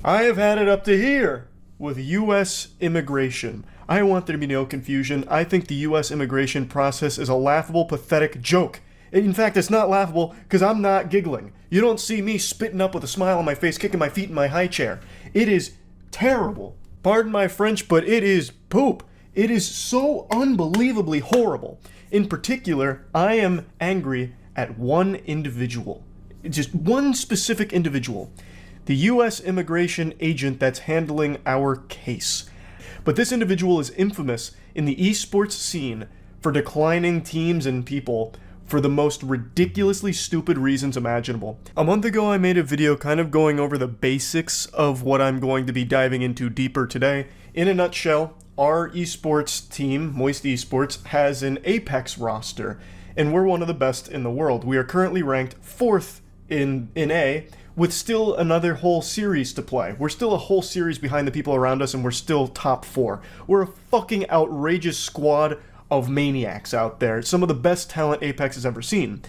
I have had it up to here with US immigration. I want there to be no confusion. I think the US immigration process is a laughable, pathetic joke. In fact, it's not laughable because I'm not giggling. You don't see me spitting up with a smile on my face, kicking my feet in my high chair. It is terrible. Pardon my French, but it is poop. It is so unbelievably horrible. In particular, I am angry at one individual. Just one specific individual. The US immigration agent that's handling our case. But this individual is infamous in the esports scene for declining teams and people for the most ridiculously stupid reasons imaginable. A month ago I made a video kind of going over the basics of what I'm going to be diving into deeper today. In a nutshell, our esports team, Moist Esports, has an Apex roster, and we're one of the best in the world. We are currently ranked 4th in A, with still another whole series to play. We're still a whole series behind the people around us, and we're still top 4. We're a fucking outrageous squad of maniacs out there. Some of the best talent Apex has ever seen.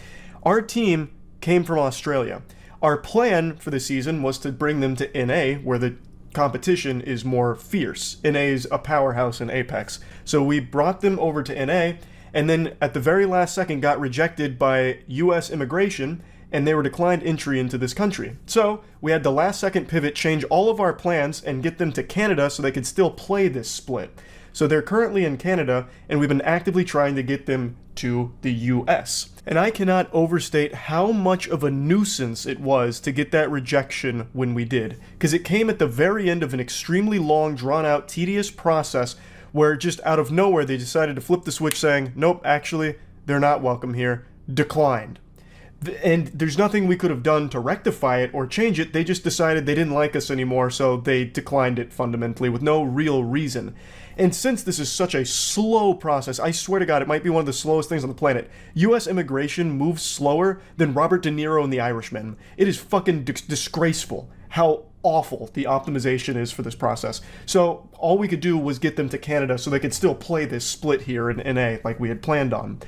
Our team came from Australia. Our plan for the season was to bring them to NA, where the competition is more fierce. NA is a powerhouse in Apex. So we brought them over to NA, and then at the very last second got rejected by US immigration, and they were declined entry into this country. So we had the last second pivot, change all of our plans, and get them to Canada so they could still play this split. So they're currently in Canada, and we've been actively trying to get them to the US. And I cannot overstate how much of a nuisance it was to get that rejection when we did, because it came at the very end of an extremely long, drawn-out, tedious process where just out of nowhere they decided to flip the switch saying, nope, actually, they're not welcome here, declined. And there's nothing we could have done to rectify it or change it. They just decided they didn't like us anymore, so they declined it fundamentally with no real reason. And since this is such a slow process, I swear to God, it might be one of the slowest things on the planet. US immigration moves slower than Robert De Niro and The Irishman. It is fucking disgraceful how awful the optimization is for this process. So all we could do was get them to Canada so they could still play this split here in NA like we had planned on.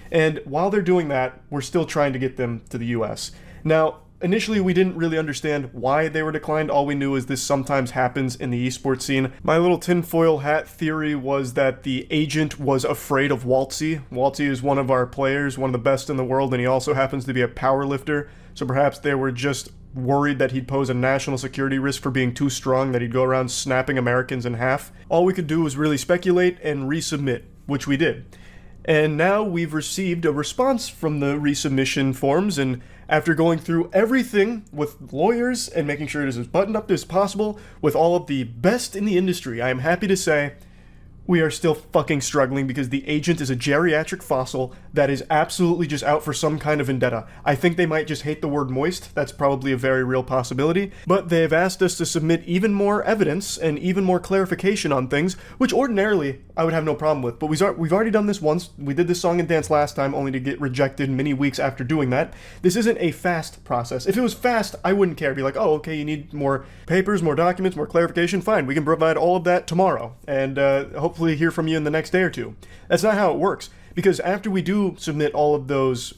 And while they're doing that, we're still trying to get them to the US. Now, initially we didn't really understand why they were declined. All we knew is this sometimes happens in the esports scene. My little tinfoil hat theory was that the agent was afraid of Waltzy. Waltzy is one of our players, one of the best in the world, and he also happens to be a powerlifter. So perhaps they were just worried that he'd pose a national security risk for being too strong, that he'd go around snapping Americans in half. All we could do was really speculate and resubmit, which we did. And now we've received a response from the resubmission forms, and after going through everything with lawyers and making sure it is as buttoned up as possible with all of the best in the industry, I am happy to say we are still fucking struggling because the agent is a geriatric fossil that is absolutely just out for some kind of vendetta. I think they might just hate the word moist. That's probably a very real possibility. But they've asked us to submit even more evidence and even more clarification on things, which ordinarily I would have no problem with. But we've already done this once. We did this song and dance last time, only to get rejected many weeks after doing that. This isn't a fast process. If it was fast, I wouldn't care. Be like, oh, okay, you need more papers, more documents, more clarification. Fine, we can provide all of that tomorrow. And hopefully hear from you in the next day or two. That's not how it works, because after we do submit all of those,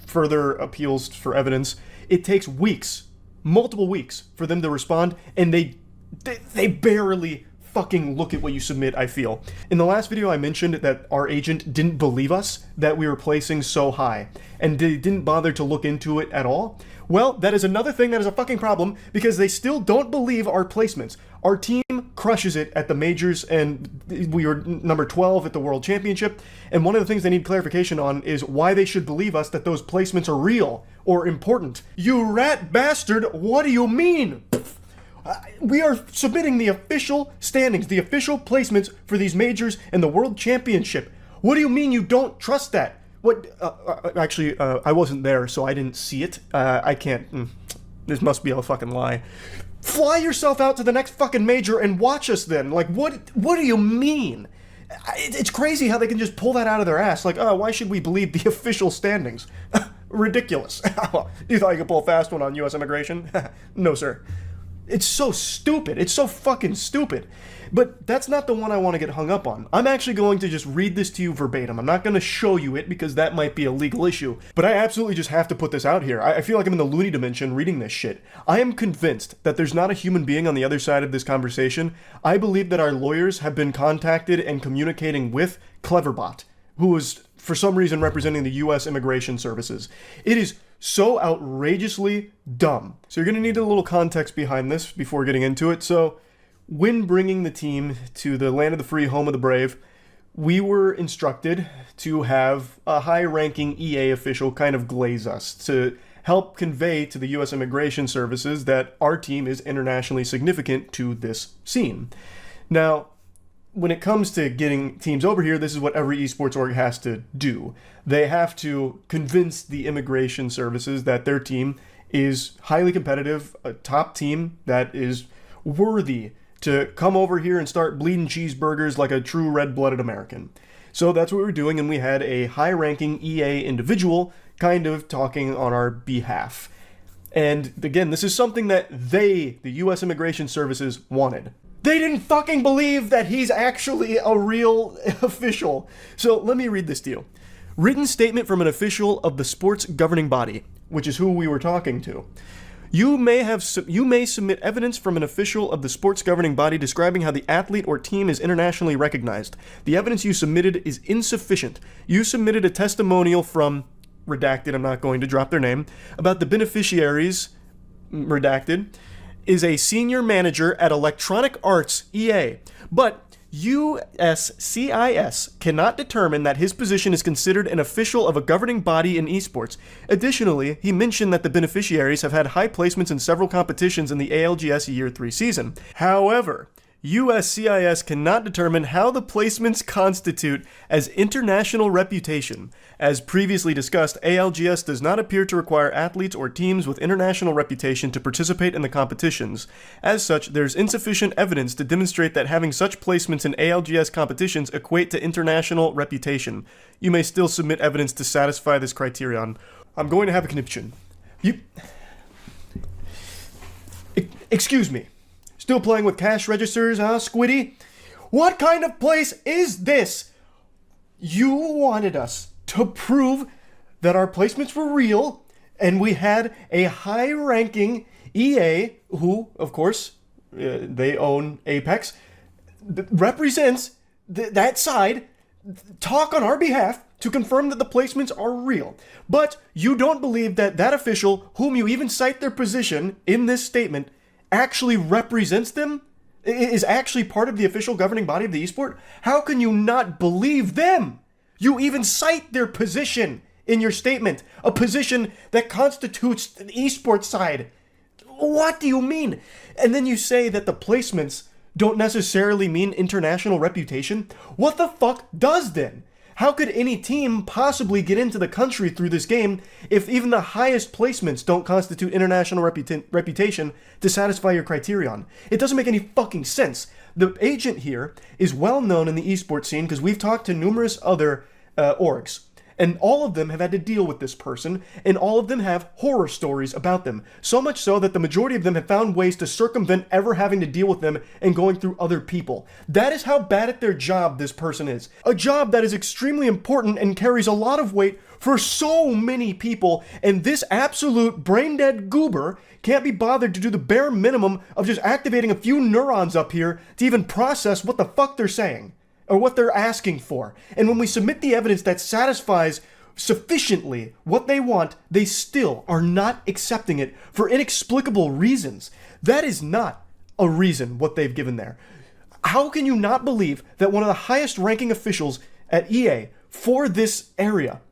further appeals for evidence, it takes weeks, multiple weeks, for them to respond, and they barely fucking look at what you submit, I feel. In the last video I mentioned that our agent didn't believe us that we were placing so high, and they didn't bother to look into it at all. Well, that is another thing that is a fucking problem, because they still don't believe our placements. Our team crushes it at the majors, and we were number 12 at the World Championship, and one of the things they need clarification on is why they should believe us that those placements are real or important. You rat bastard, what do you mean? We are submitting the official standings, the official placements for these majors and the World Championship. What do you mean you don't trust that? What? Actually, I wasn't there, so I didn't see it. I can't. This must be a fucking lie. Fly yourself out to the next fucking major and watch us then. Like, what do you mean? It's crazy how they can just pull that out of their ass. Like, oh, why should we believe the official standings? Ridiculous. You thought you could pull a fast one on US immigration? No, sir. It's so stupid. It's so fucking stupid. But that's not the one I want to get hung up on. I'm actually going to just read this to you verbatim. I'm not going to show you it because that might be a legal issue. But I absolutely just have to put this out here. I feel like I'm in the loony dimension reading this shit. I am convinced that there's not a human being on the other side of this conversation. I believe that our lawyers have been contacted and communicating with Cleverbot, who is for some reason representing the US Immigration Services. It is so outrageously dumb. So you're going to need a little context behind this before getting into it. So when bringing the team to the land of the free, home of the brave, we were instructed to have a high-ranking EA official kind of glaze us to help convey to the US Immigration Services that our team is internationally significant to this scene. Now, when it comes to getting teams over here, this is what every esports org has to do. They have to convince the immigration services that their team is highly competitive, a top team that is worthy to come over here and start bleeding cheeseburgers like a true red-blooded American. So that's what we were doing, and we had a high-ranking EA individual kind of talking on our behalf. And again, this is something that the US Immigration Services, wanted. They didn't fucking believe that he's actually a real official. So let me read this to you. Written statement from an official of the sports governing body, which is who we were talking to. You may submit evidence from an official of the sports governing body describing how the athlete or team is internationally recognized. The evidence you submitted is insufficient. You submitted a testimonial from, redacted, I'm not going to drop their name, about the beneficiaries, redacted, is a senior manager at Electronic Arts EA, but USCIS cannot determine that his position is considered an official of a governing body in esports. Additionally, he mentioned that the beneficiaries have had high placements in several competitions in the ALGS Year 3 season. However, USCIS cannot determine how the placements constitute as international reputation. As previously discussed, ALGS does not appear to require athletes or teams with international reputation to participate in the competitions. As such, there's insufficient evidence to demonstrate that having such placements in ALGS competitions equate to international reputation. You may still submit evidence to satisfy this criterion. I'm going to have a conniption. Excuse me. Still playing with cash registers, huh, Squiddy? What kind of place is this? You wanted us to prove that our placements were real, and we had a high-ranking EA, who, of course, they own Apex, represents that side, talk on our behalf to confirm that the placements are real. But you don't believe that that official, whom you even cite their position in this statement, actually represents them, is actually part of the official governing body of the esport? How can you not believe them? You even cite their position in your statement, a position that constitutes an esports side. What do you mean? And then you say that the placements don't necessarily mean international reputation? What the fuck does then? How could any team possibly get into the country through this game if even the highest placements don't constitute international reputation to satisfy your criterion? It doesn't make any fucking sense. The agent here is well known in the esports scene because we've talked to numerous other orgs, and all of them have had to deal with this person, and all of them have horror stories about them. So much so that the majority of them have found ways to circumvent ever having to deal with them and going through other people. That is how bad at their job this person is. A job that is extremely important and carries a lot of weight for so many people, and this absolute brain-dead goober can't be bothered to do the bare minimum of just activating a few neurons up here to even process what the fuck they're saying, or what they're asking for. And when we submit the evidence that satisfies sufficiently what they want, they still are not accepting it for inexplicable reasons. That is not a reason what they've given there. How can you not believe that one of the highest ranking officials at EA for this area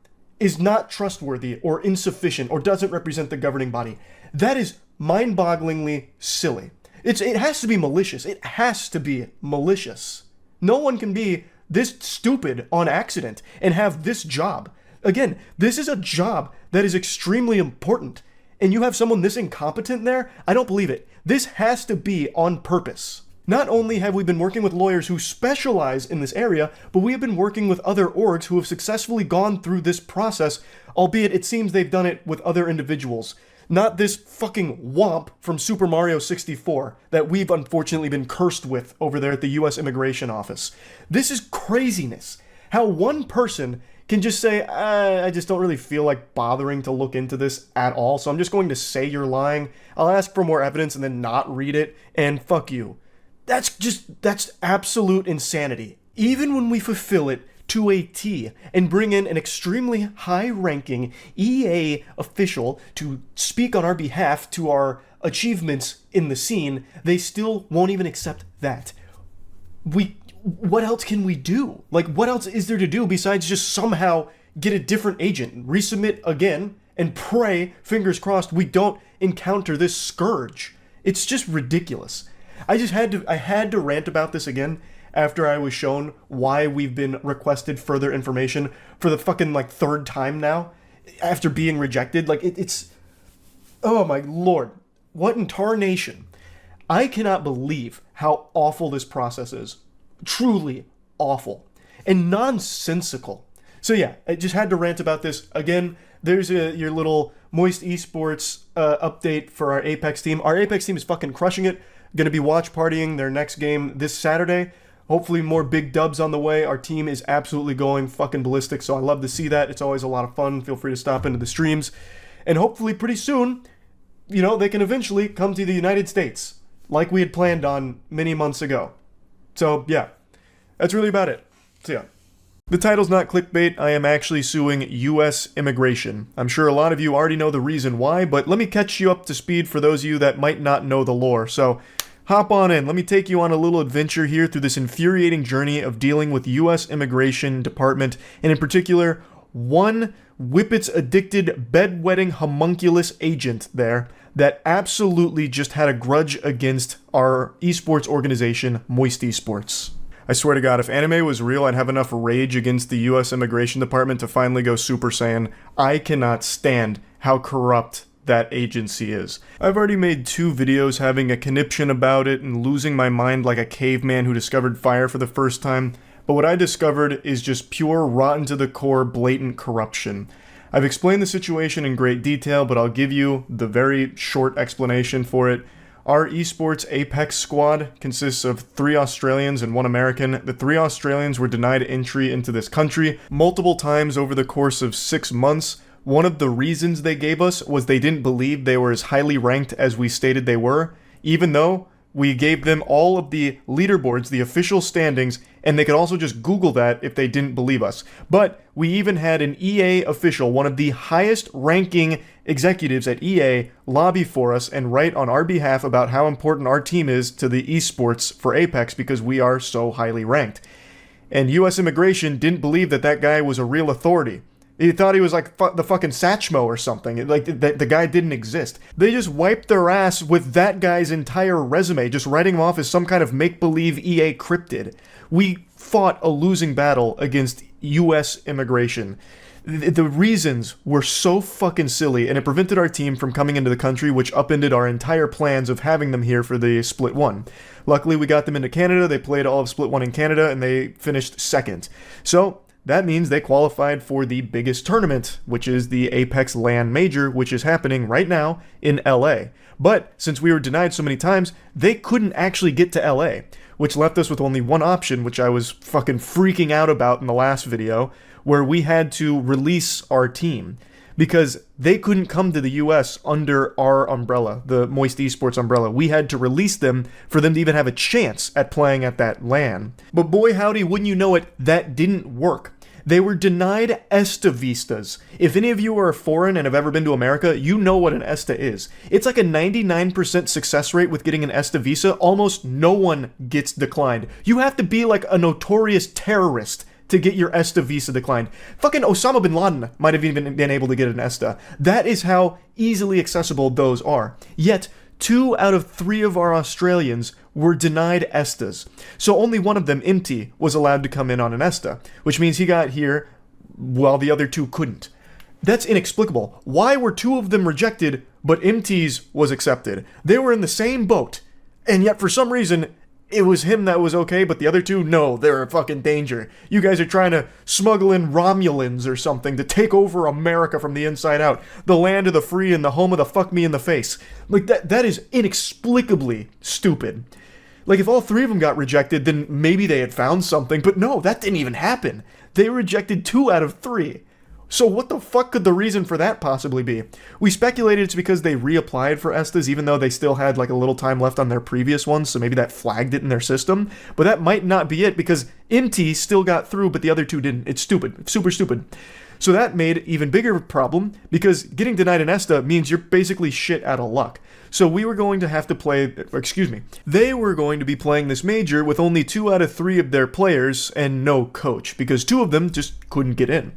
is not trustworthy or insufficient or doesn't represent the governing body? That is mind-bogglingly silly. It has to be malicious. It has to be malicious. No one can be this stupid on accident and have this job. Again, this is a job that is extremely important, and you have someone this incompetent there? I don't believe it. This has to be on purpose. Not only have we been working with lawyers who specialize in this area, but we have been working with other orgs who have successfully gone through this process, albeit it seems they've done it with other individuals. Not this fucking womp from Super Mario 64 that we've unfortunately been cursed with over there at the US Immigration Office. This is craziness. How one person can just say, I just don't really feel like bothering to look into this at all, so I'm just going to say you're lying. I'll ask for more evidence and then not read it, and fuck you. That's absolute insanity. Even when we fulfill it to a T and bring in an extremely high-ranking EA official to speak on our behalf to our achievements in the scene, they still won't even accept that. What else can we do? Like, what else is there to do besides just somehow get a different agent, resubmit again, and pray, fingers crossed, we don't encounter this scourge? It's just ridiculous. I had to rant about this again after I was shown why we've been requested further information for the fucking, like, third time now, after being rejected. Like, it's... Oh my lord. What in tarnation? I cannot believe how awful this process is. Truly awful and nonsensical. So yeah, I just had to rant about this. Again, there's your little Moist Esports update for our Apex team. Our Apex team is fucking crushing it. Gonna be watch partying their next game this Saturday. Hopefully more big dubs on the way. Our team is absolutely going fucking ballistic, so I love to see that. It's always a lot of fun. Feel free to stop into the streams. And hopefully pretty soon, you know, they can eventually come to the United States, like we had planned on many months ago. So, yeah, that's really about it. So, yeah. The title's not clickbait. I am actually suing US Immigration. I'm sure a lot of you already know the reason why, but let me catch you up to speed for those of you that might not know the lore. So, hop on in. Let me take you on a little adventure here through this infuriating journey of dealing with US Immigration Department, and in particular, one whippets-addicted, bedwetting homunculus agent there that absolutely just had a grudge against our esports organization, Moist Esports. I swear to God, if anime was real, I'd have enough rage against the US Immigration Department to finally go Super Saiyan. I cannot stand how corrupt that agency is. I've already made 2 videos having a conniption about it and losing my mind like a caveman who discovered fire for the first time, but what I discovered is just pure, rotten to the core, blatant corruption. I've explained the situation in great detail, but I'll give you the very short explanation for it. Our esports Apex squad consists of 3 Australians and 1 American. The 3 Australians were denied entry into this country multiple times over the course of 6 months. One of the reasons they gave us was they didn't believe they were as highly ranked as we stated they were, even though we gave them all of the leaderboards, the official standings, and they could also just Google that if they didn't believe us. But we even had an EA official, one of the highest ranking executives at EA, lobby for us and write on our behalf about how important our team is to the esports for Apex because we are so highly ranked. And US Immigration didn't believe that that guy was a real authority. He thought he was like the fucking Satchmo or something. Like, the guy didn't exist. They just wiped their ass with that guy's entire resume, just writing him off as some kind of make-believe EA cryptid. We fought a losing battle against US Immigration. The reasons were so fucking silly, and it prevented our team from coming into the country, which upended our entire plans of having them here for the Split 1. Luckily, we got them into Canada. They played all of Split 1 in Canada, and they finished second. So that means they qualified for the biggest tournament, which is the Apex LAN Major, which is happening right now in LA. But since we were denied so many times, they couldn't actually get to LA, which left us with only one option, which I was fucking freaking out about in the last video, where we had to release our team. Because they couldn't come to the US under our umbrella, the Moist Esports umbrella. We had to release them for them to even have a chance at playing at that LAN. But boy howdy, wouldn't you know it, that didn't work. They were denied ESTA visas. If any of you are foreign and have ever been to America, you know what an ESTA is. It's like a 99% success rate with getting an ESTA visa. Almost no one gets declined. You have to be like a notorious terrorist to get your ESTA visa declined. Fucking Osama bin Laden might have even been able to get an ESTA. That is how easily accessible those are. Yet, 2 out of 3 of our Australians were denied ESTAs. So only one of them, Imti, was allowed to come in on an ESTA, which means he got here while the other 2 couldn't. That's inexplicable. Why were 2 of them rejected, but Imti's was accepted? They were in the same boat, and yet for some reason, it was him that was okay, but the other two, no, they're a fucking danger. You guys are trying to smuggle in Romulans or something to take over America from the inside out. The land of the free and the home of the fuck me in the face. Like, that is inexplicably stupid. Like, if all three of them got rejected, then maybe they had found something, but no, that didn't even happen. They rejected 2 out of 3. So what the fuck could the reason for that possibly be? We speculated it's because they reapplied for ESTAs even though they still had like a little time left on their previous ones, so maybe that flagged it in their system. But that might not be it because MT still got through but the other 2 didn't. It's stupid. It's super stupid. So that made an even bigger problem because getting denied an ESTA means you're basically shit out of luck. So we were going to have to play, they were going to be playing this major with only 2 out of 3 of their players and no coach because 2 of them just couldn't get in.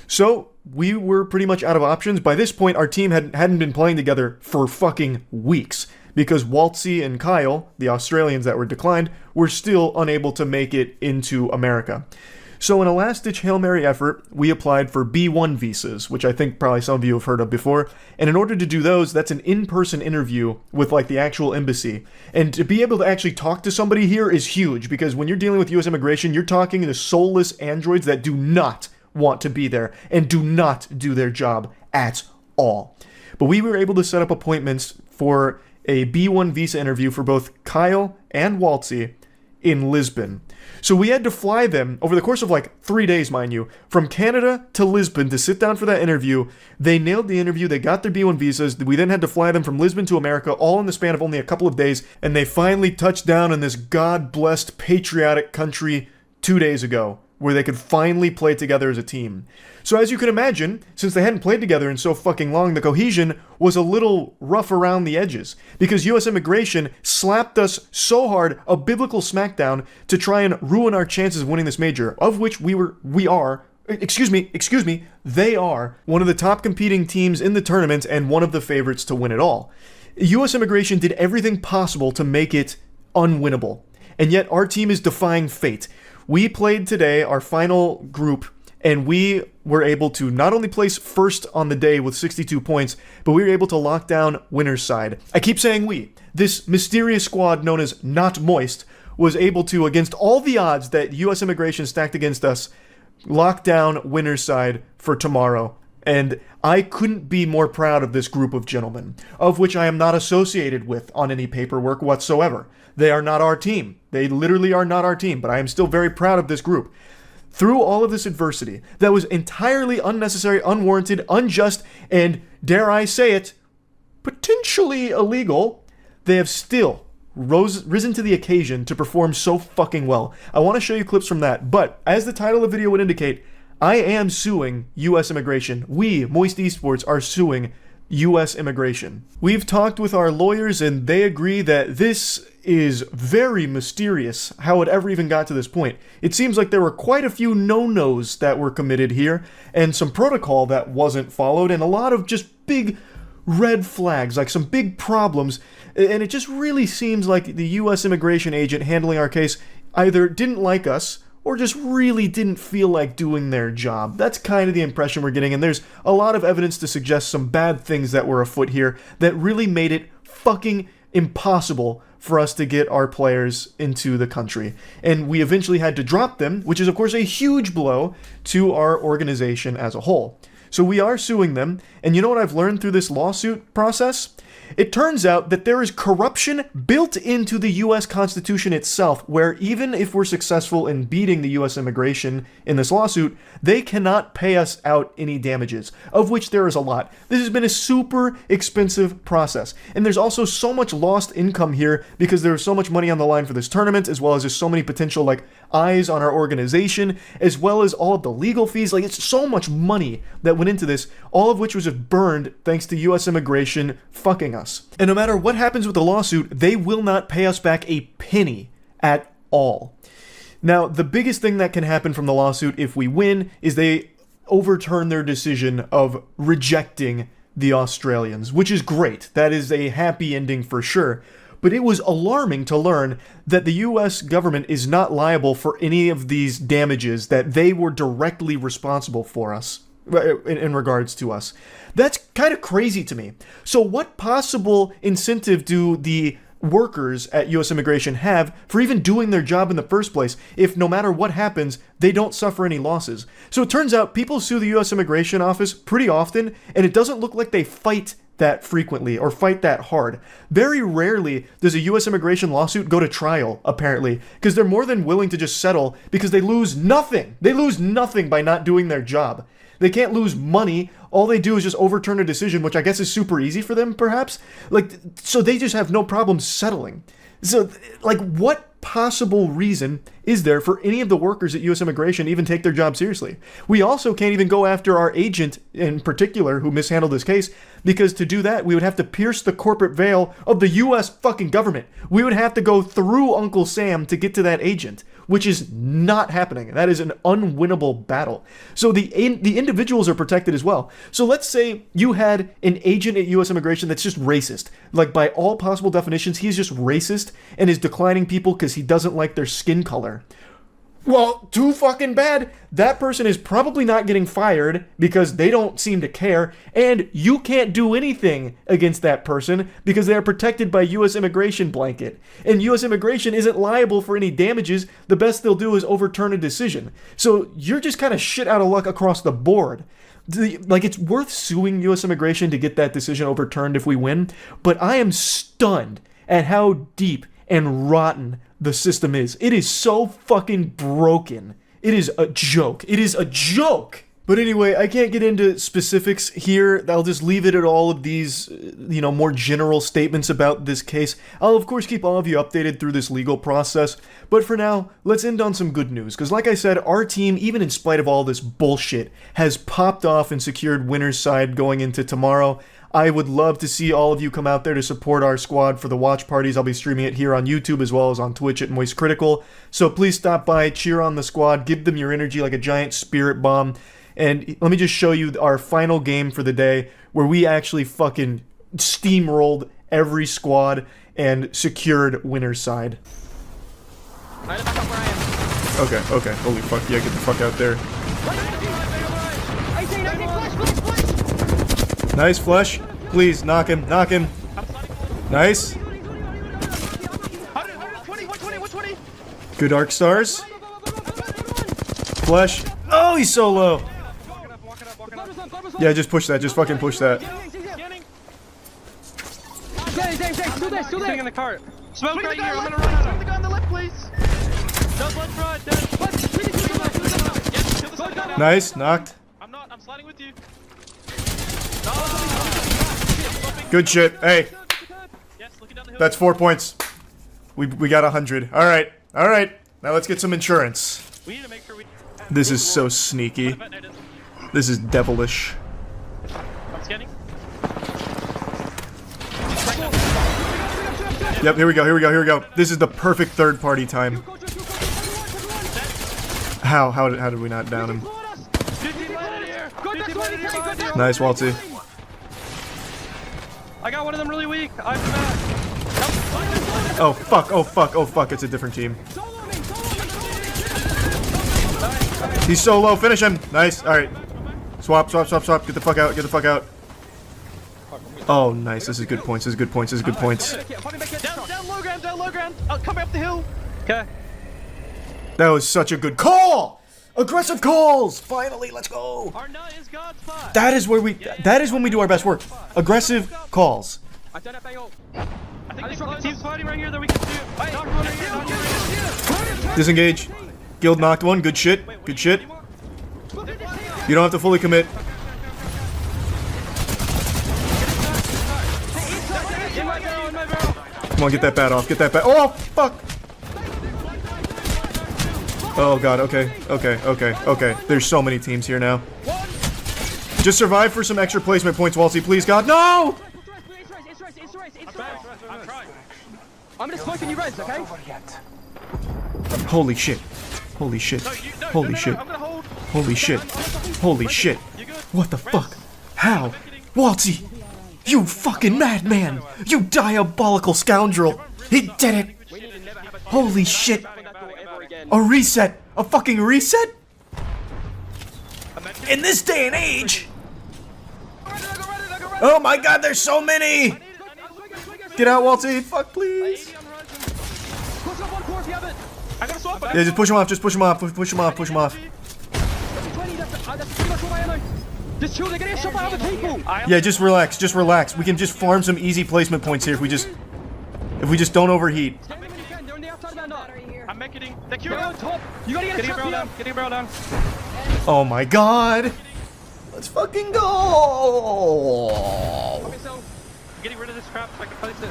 So we were pretty much out of options. By this point, our team hadn't been playing together for fucking weeks because Waltzy and Kyle, the Australians that were declined, were still unable to make it into America. So in a last-ditch Hail Mary effort, we applied for B1 visas, which I think probably some of you have heard of before. And in order to do those, that's an in-person interview with like the actual embassy. And to be able to actually talk to somebody here is huge because when you're dealing with US immigration, you're talking to soulless androids that do not want to be there and do not do their job at all. But we were able to set up appointments for a B1 visa interview for both Kyle and Waltzy in Lisbon. So we had to fly them over the course of like 3 days, mind you, from Canada to Lisbon to sit down for that interview. They nailed the interview. They got their B1 visas. We then had to fly them from Lisbon to America, all in the span of only a couple of days. And they finally touched down in this God-blessed patriotic country 2 days ago, where they could finally play together as a team. So as you can imagine, since they hadn't played together in so fucking long, the cohesion was a little rough around the edges, because US immigration slapped us so hard a biblical smackdown to try and ruin our chances of winning this major, of which they are one of the top competing teams in the tournament and one of the favorites to win it all. US immigration did everything possible to make it unwinnable, and yet our team is defying fate. We played today, our final group, and we were able to not only place first on the day with 62 points, but we were able to lock down winner's side. I keep saying we. This mysterious squad known as Not Moist was able to, against all the odds that US immigration stacked against us, lock down winner's side for tomorrow. And I couldn't be more proud of this group of gentlemen, of which I am not associated with on any paperwork whatsoever. They are not our team. They literally are not our team, but I am still very proud of this group. Through all of this adversity that was entirely unnecessary, unwarranted, unjust, and, dare I say it, potentially illegal, they have still risen to the occasion to perform so fucking well. I want to show you clips from that, but as the title of the video would indicate, I am suing US immigration. We, Moist Esports, are suing US immigration. We've talked with our lawyers and they agree that this is very mysterious how it ever even got to this point. It seems like there were quite a few no-nos that were committed here and some protocol that wasn't followed and a lot of just big red flags, like some big problems, and it just really seems like the US immigration agent handling our case either didn't like us or just really didn't feel like doing their job. That's kind of the impression we're getting, and there's a lot of evidence to suggest some bad things that were afoot here that really made it fucking impossible for us to get our players into the country. And we eventually had to drop them, which is of course a huge blow to our organization as a whole. So we are suing them, and you know what I've learned through this lawsuit process? It turns out that there is corruption built into the US Constitution itself, where even if we're successful in beating the US immigration in this lawsuit, they cannot pay us out any damages, of which there is a lot. This has been a super expensive process, and there's also so much lost income here because there's so much money on the line for this tournament, as well as there's so many potential eyes on our organization, as well as all of the legal fees. It's so much money that went into this, all of which was just burned thanks to US immigration fucking us. And no matter what happens with the lawsuit, they will not pay us back a penny at all. Now, the biggest thing that can happen from the lawsuit if we win is they overturn their decision of rejecting the Australians, which is great. That is a happy ending for sure. But it was alarming to learn that the US government is not liable for any of these damages that they were directly responsible for us. In regards to us. That's kind of crazy to me. So what possible incentive do the workers at US Immigration have for even doing their job in the first place if no matter what happens, they don't suffer any losses? So it turns out people sue the US Immigration Office pretty often, and it doesn't look like they fight that frequently or fight that hard. Very rarely does a US immigration lawsuit go to trial, apparently, because they're more than willing to just settle because they lose nothing. They lose nothing by not doing their job. They can't lose money. All they do is just overturn a decision, which I guess is super easy for them, perhaps. Like, so they just have no problem settling. So, like, what possible reason is there for any of the workers at US Immigration to even take their job seriously? We also can't even go after our agent in particular who mishandled this case, because to do that, we would have to pierce the corporate veil of the US fucking government. We would have to go through Uncle Sam to get to that agent, which is not happening. That is an unwinnable battle. So the individuals are protected as well. So let's say you had an agent at US Immigration that's just racist. Like, by all possible definitions, he's just racist and is declining people because he doesn't like their skin color. Well, too fucking bad. That person is probably not getting fired because they don't seem to care, and you can't do anything against that person because they are protected by US Immigration blanket. And US Immigration isn't liable for any damages. The best they'll do is overturn a decision. So you're just kind of shit out of luck across the board. Like, it's worth suing US Immigration to get that decision overturned if we win, but I am stunned at how deep and rotten the system is. It is so fucking broken. It is a joke. It is a joke. But anyway, I can't get into specifics here. I'll just leave it at all of these, more general statements about this case. I'll of course keep all of you updated through this legal process. But for now, let's end on some good news. Because like I said, our team, even in spite of all this bullshit, has popped off and secured winner's side going into tomorrow. I would love to see all of you come out there to support our squad for the watch parties. I'll be streaming it here on YouTube as well as on Twitch at Moist Critical. So please stop by, cheer on the squad, give them your energy like a giant spirit bomb. And let me just show you our final game for the day, where we actually fucking steamrolled every squad and secured winner's side. Okay. Holy fuck, yeah, get the fuck out there. Nice flush. Please, knock him. Nice. Good arc stars. Flush. Oh, he's so low. Yeah, just push that. Just fucking push that. Still there. In the cart. Smoke right here. I'm gonna run out. The guy on the left, please. Nice, knocked. I'm sliding with you. Good shit. Hey. That's 4 points. We got 100. All right. Now let's get some insurance. This is so sneaky. This is devilish. I'm scanning. Yep, here we go. This is the perfect third party time. How did we not down him? Nice, Waltzy. I got one of them really weak. I'm back. Oh fuck, it's a different team. He's so low, finish him. Nice, alright. Swap, get the fuck out. Oh, nice, this is good points. Down low ground. Come up the hill. Okay. That was such a good call! Aggressive calls! Finally, let's go! Our nut is God's spot. That is when we do our best work. Aggressive calls. I think the team's fighting right here that we can do. Disengage. Guild knocked one, good shit. You don't have to fully commit. Come on, get that bat off. Oh, fuck! Oh god, okay. There's so many teams here now. Just survive for some extra placement points, Waltzy, please, God. No! I'm trying. I'm gonna smoke and you res, okay? Holy shit. I'm gonna hold. What the fuck? How? Waltzy! You fucking madman! You diabolical scoundrel! He did it! Holy shit! A reset! A fucking reset? In this day and age! Oh my god, there's so many! Get out, Walty. Fuck, please. Push up one core if you have it. I got a swap. Yeah, just push him off. Just push him off. Push him off. Push him off. 20, that's pretty much all my ammo. Just chill, they're getting shot by other people. Yeah, just relax. Just relax. We can just farm some easy placement points here if we just don't overheat. Stand them when you can, they're on the outside of that knot. I'm making. They're They're on top. You gotta get a Getting a trap barrel here. down. Getting a barrel down. Oh my god. Let's fucking go. Getting rid of this trap so I can place it.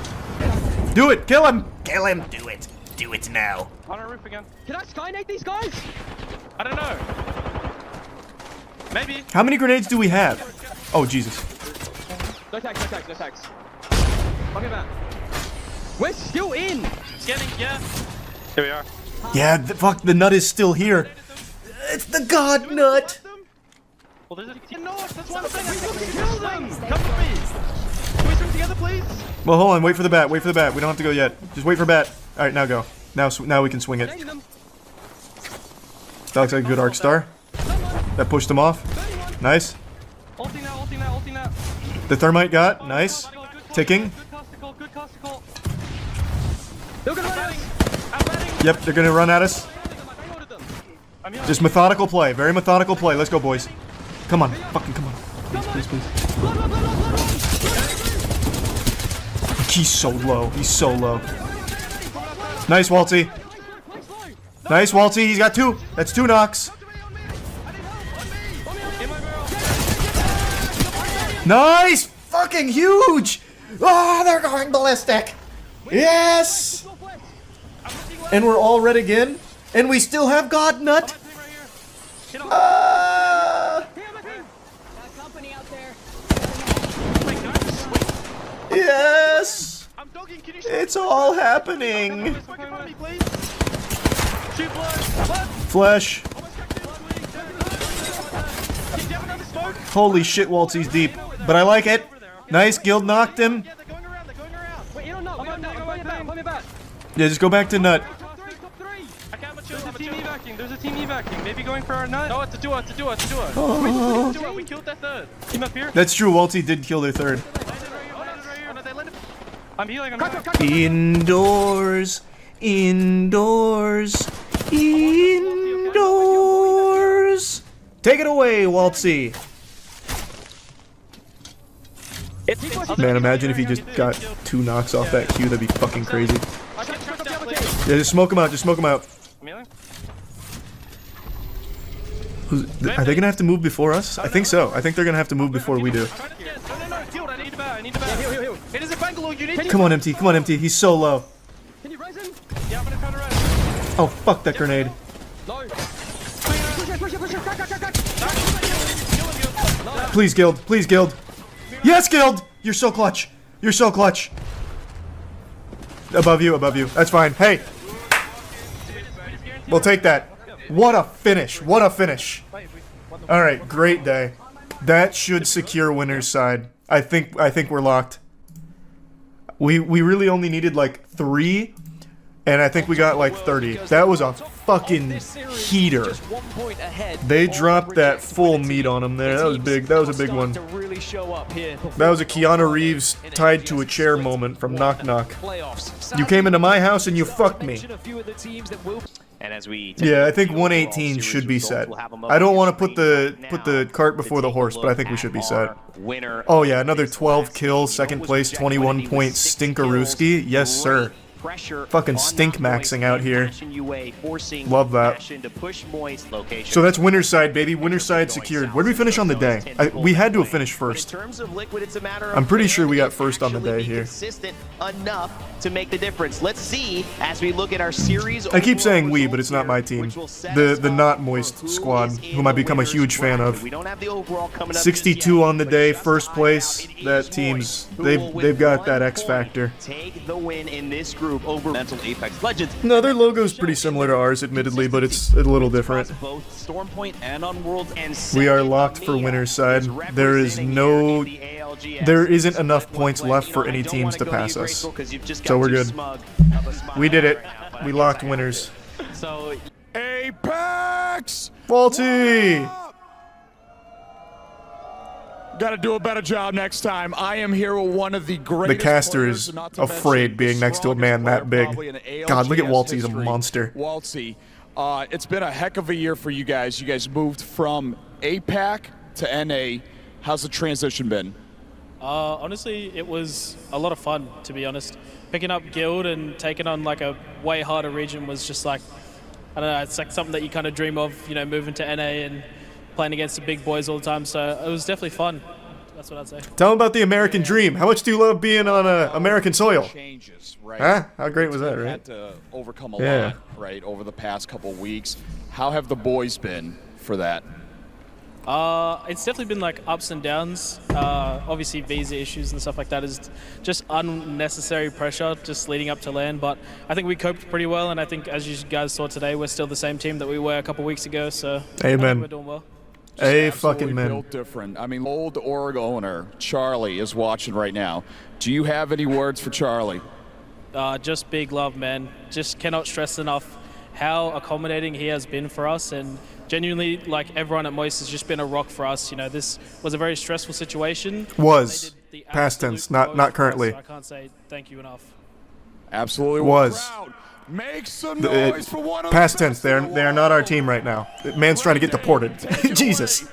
Do it. Kill him. Kill him. Do it. Do it now. On our roof again. Can I skynate these guys? I don't know. Maybe. How many grenades do we have? Oh, Jesus. No tags, no tags, no tags. Okay, man. We're still in. Getting, yeah. Here we are. Yeah, fuck, the nut is still here. It's the god nut. Well, there's a no, that's one thing. I think we can kill them. Come with me. Can we swim together, please? Well, hold on. Wait for the bat. Wait for the bat. We don't have to go yet. Just wait for bat. All right, now go. Now we can swing it. Grenading them. That looks like a good arc star. That pushed them off. Nice. Ulting now, ulting now, ulting now. The thermite got. Nice. Ticking. Good casticle, good casticle. They're gonna run Batting. us. I'm batting. Yep, they're gonna run at us. I loaded them. I'm here. Just methodical play. Very methodical play. Let's go, boys. Come on. Fucking come on. Please, please, please. Blood, blood, blood, blood, blood. He's so low. He's so low. Nice, Walty. Nice, Walty. He's got two. That's two knocks. In my barrel. Nice! Fucking huge! Oh, they're going ballistic! Yes! And we're all red again? And we still have God Nut? Company out there. Yes! I'm dogging. Can you shoot? It's all happening! Smoke in front of me, please. Shoot blood. Blood. Flesh. Can you have another smoke? Holy shit, Waltzy's deep. But I like it. Nice, Guild knocked him. Yeah, they're going around. They're going around. Wait, you don't know. Play me back. Yeah, just go back to Nut. Top three. I can't mature. There's a team evacuating. There's a team evacuating. Maybe going for our nut. No, it's a duo. It's a duo. It's a duo. Oh. It's a duo. We killed that third. Team up here. That's true, Waltzy did kill their third. Landed right here. Oh, no, they landed. I'm healing. I'm healing. Indoors. Indoors. Indoors. Take it away, Waltzy. Man, imagine if he just got two knocks off that Q. That'd be fucking crazy. I can't check up the other case. Yeah, just smoke him out. Just smoke him out. I'm healing. Are they gonna have to move before us? I think so. I think they're gonna have to move before we do. No, healed. I need a bat. I need a bat. Heal. It is a Bangalore unit. Come on, MT. Come on, MT. He's so low. Can you raise him? Yeah, I'm gonna turn around. Oh, fuck that grenade. Low. Push it. Crack. Please, Guild. Please, Guild. Yes, Guild! You're so clutch. You're so clutch. Above you. That's fine. Hey. We'll take that. What a finish. Alright, great day. That should secure winner's side. I think we're locked. We really only needed like 3, and I think we got like 30. That was a fucking heater. They dropped that full meat on him there. That was big. That was a big one. That was a Keanu Reeves tied to a chair moment from Knock Knock. You came into my house and you fucked me. Yeah, I think 118 should be set. I don't want to put the cart before the horse, but I think we should be set. Oh yeah, another 12 kills, second place, 21 point Stinkarooski. Yes, sir. Fucking stink maxing out here. Love that. So that's winner's side, baby. Winner's side secured. Where did we finish on the day? We had to have finished first. I'm pretty sure we got first on the day here. Enough to make the difference. Let's see as we look at our series. I keep saying we, but it's not my team. The not moist squad, whom I become a huge fan of. 62 on the day, first place. That team's they've got that X factor. Take the win in this group over Mental Apex Legends. No, their logo's pretty similar to ours, admittedly, but it's a little different. Both Stormpoint and on Worlds and we are locked for winner's side. There isn't enough points left for any teams to pass us. So we're good. We did it. We locked winners. So Apex! Faulty! Got to do a better job next time. I am here with one of the greatest. The caster players, is not to afraid mention being the next to a man strongest that player big. probably in ALGS God, look at Waltz, he's a history. monster. Waltzy, it's been a heck of a year for you guys. You guys moved from APAC to NA. How's the transition been? Honestly, it was a lot of fun, to be honest. Picking up Guild and taking on like a way harder region was just like, I don't know, it's like something that you kind of dream of, you know, moving to NA and playing against the big boys all the time. So it was definitely fun. That's what I'd say. Tell them about the American dream. How much do you love being on American soil? Changes, right? Huh? How great was that, You've right? had to overcome a Yeah. lot, right, over the past couple of weeks. How have the boys been for that? It's definitely been like ups and downs. Obviously visa issues and stuff like that is just unnecessary pressure just leading up to LAN, but I think we coped pretty well, and I think as you guys saw today, we're still the same team that we were a couple weeks ago, so I Amen. think we're doing well. Hey, Absolutely fucking man. built different. I mean, old org owner Charlie is watching right now. Do you have any words for Charlie? Just big love, man. Just cannot stress enough how accommodating he has been for us, and genuinely, like, everyone at Moist has just been a rock for us. You know, this was a very stressful situation. Was. They did the Past absolute tense, not most for us, currently. so I can't say thank you enough. Absolutely Was. Crowd, make some The- noise for one of Past the tense, best they in the are not our world. team right now. The man's trying to get deported. Jesus.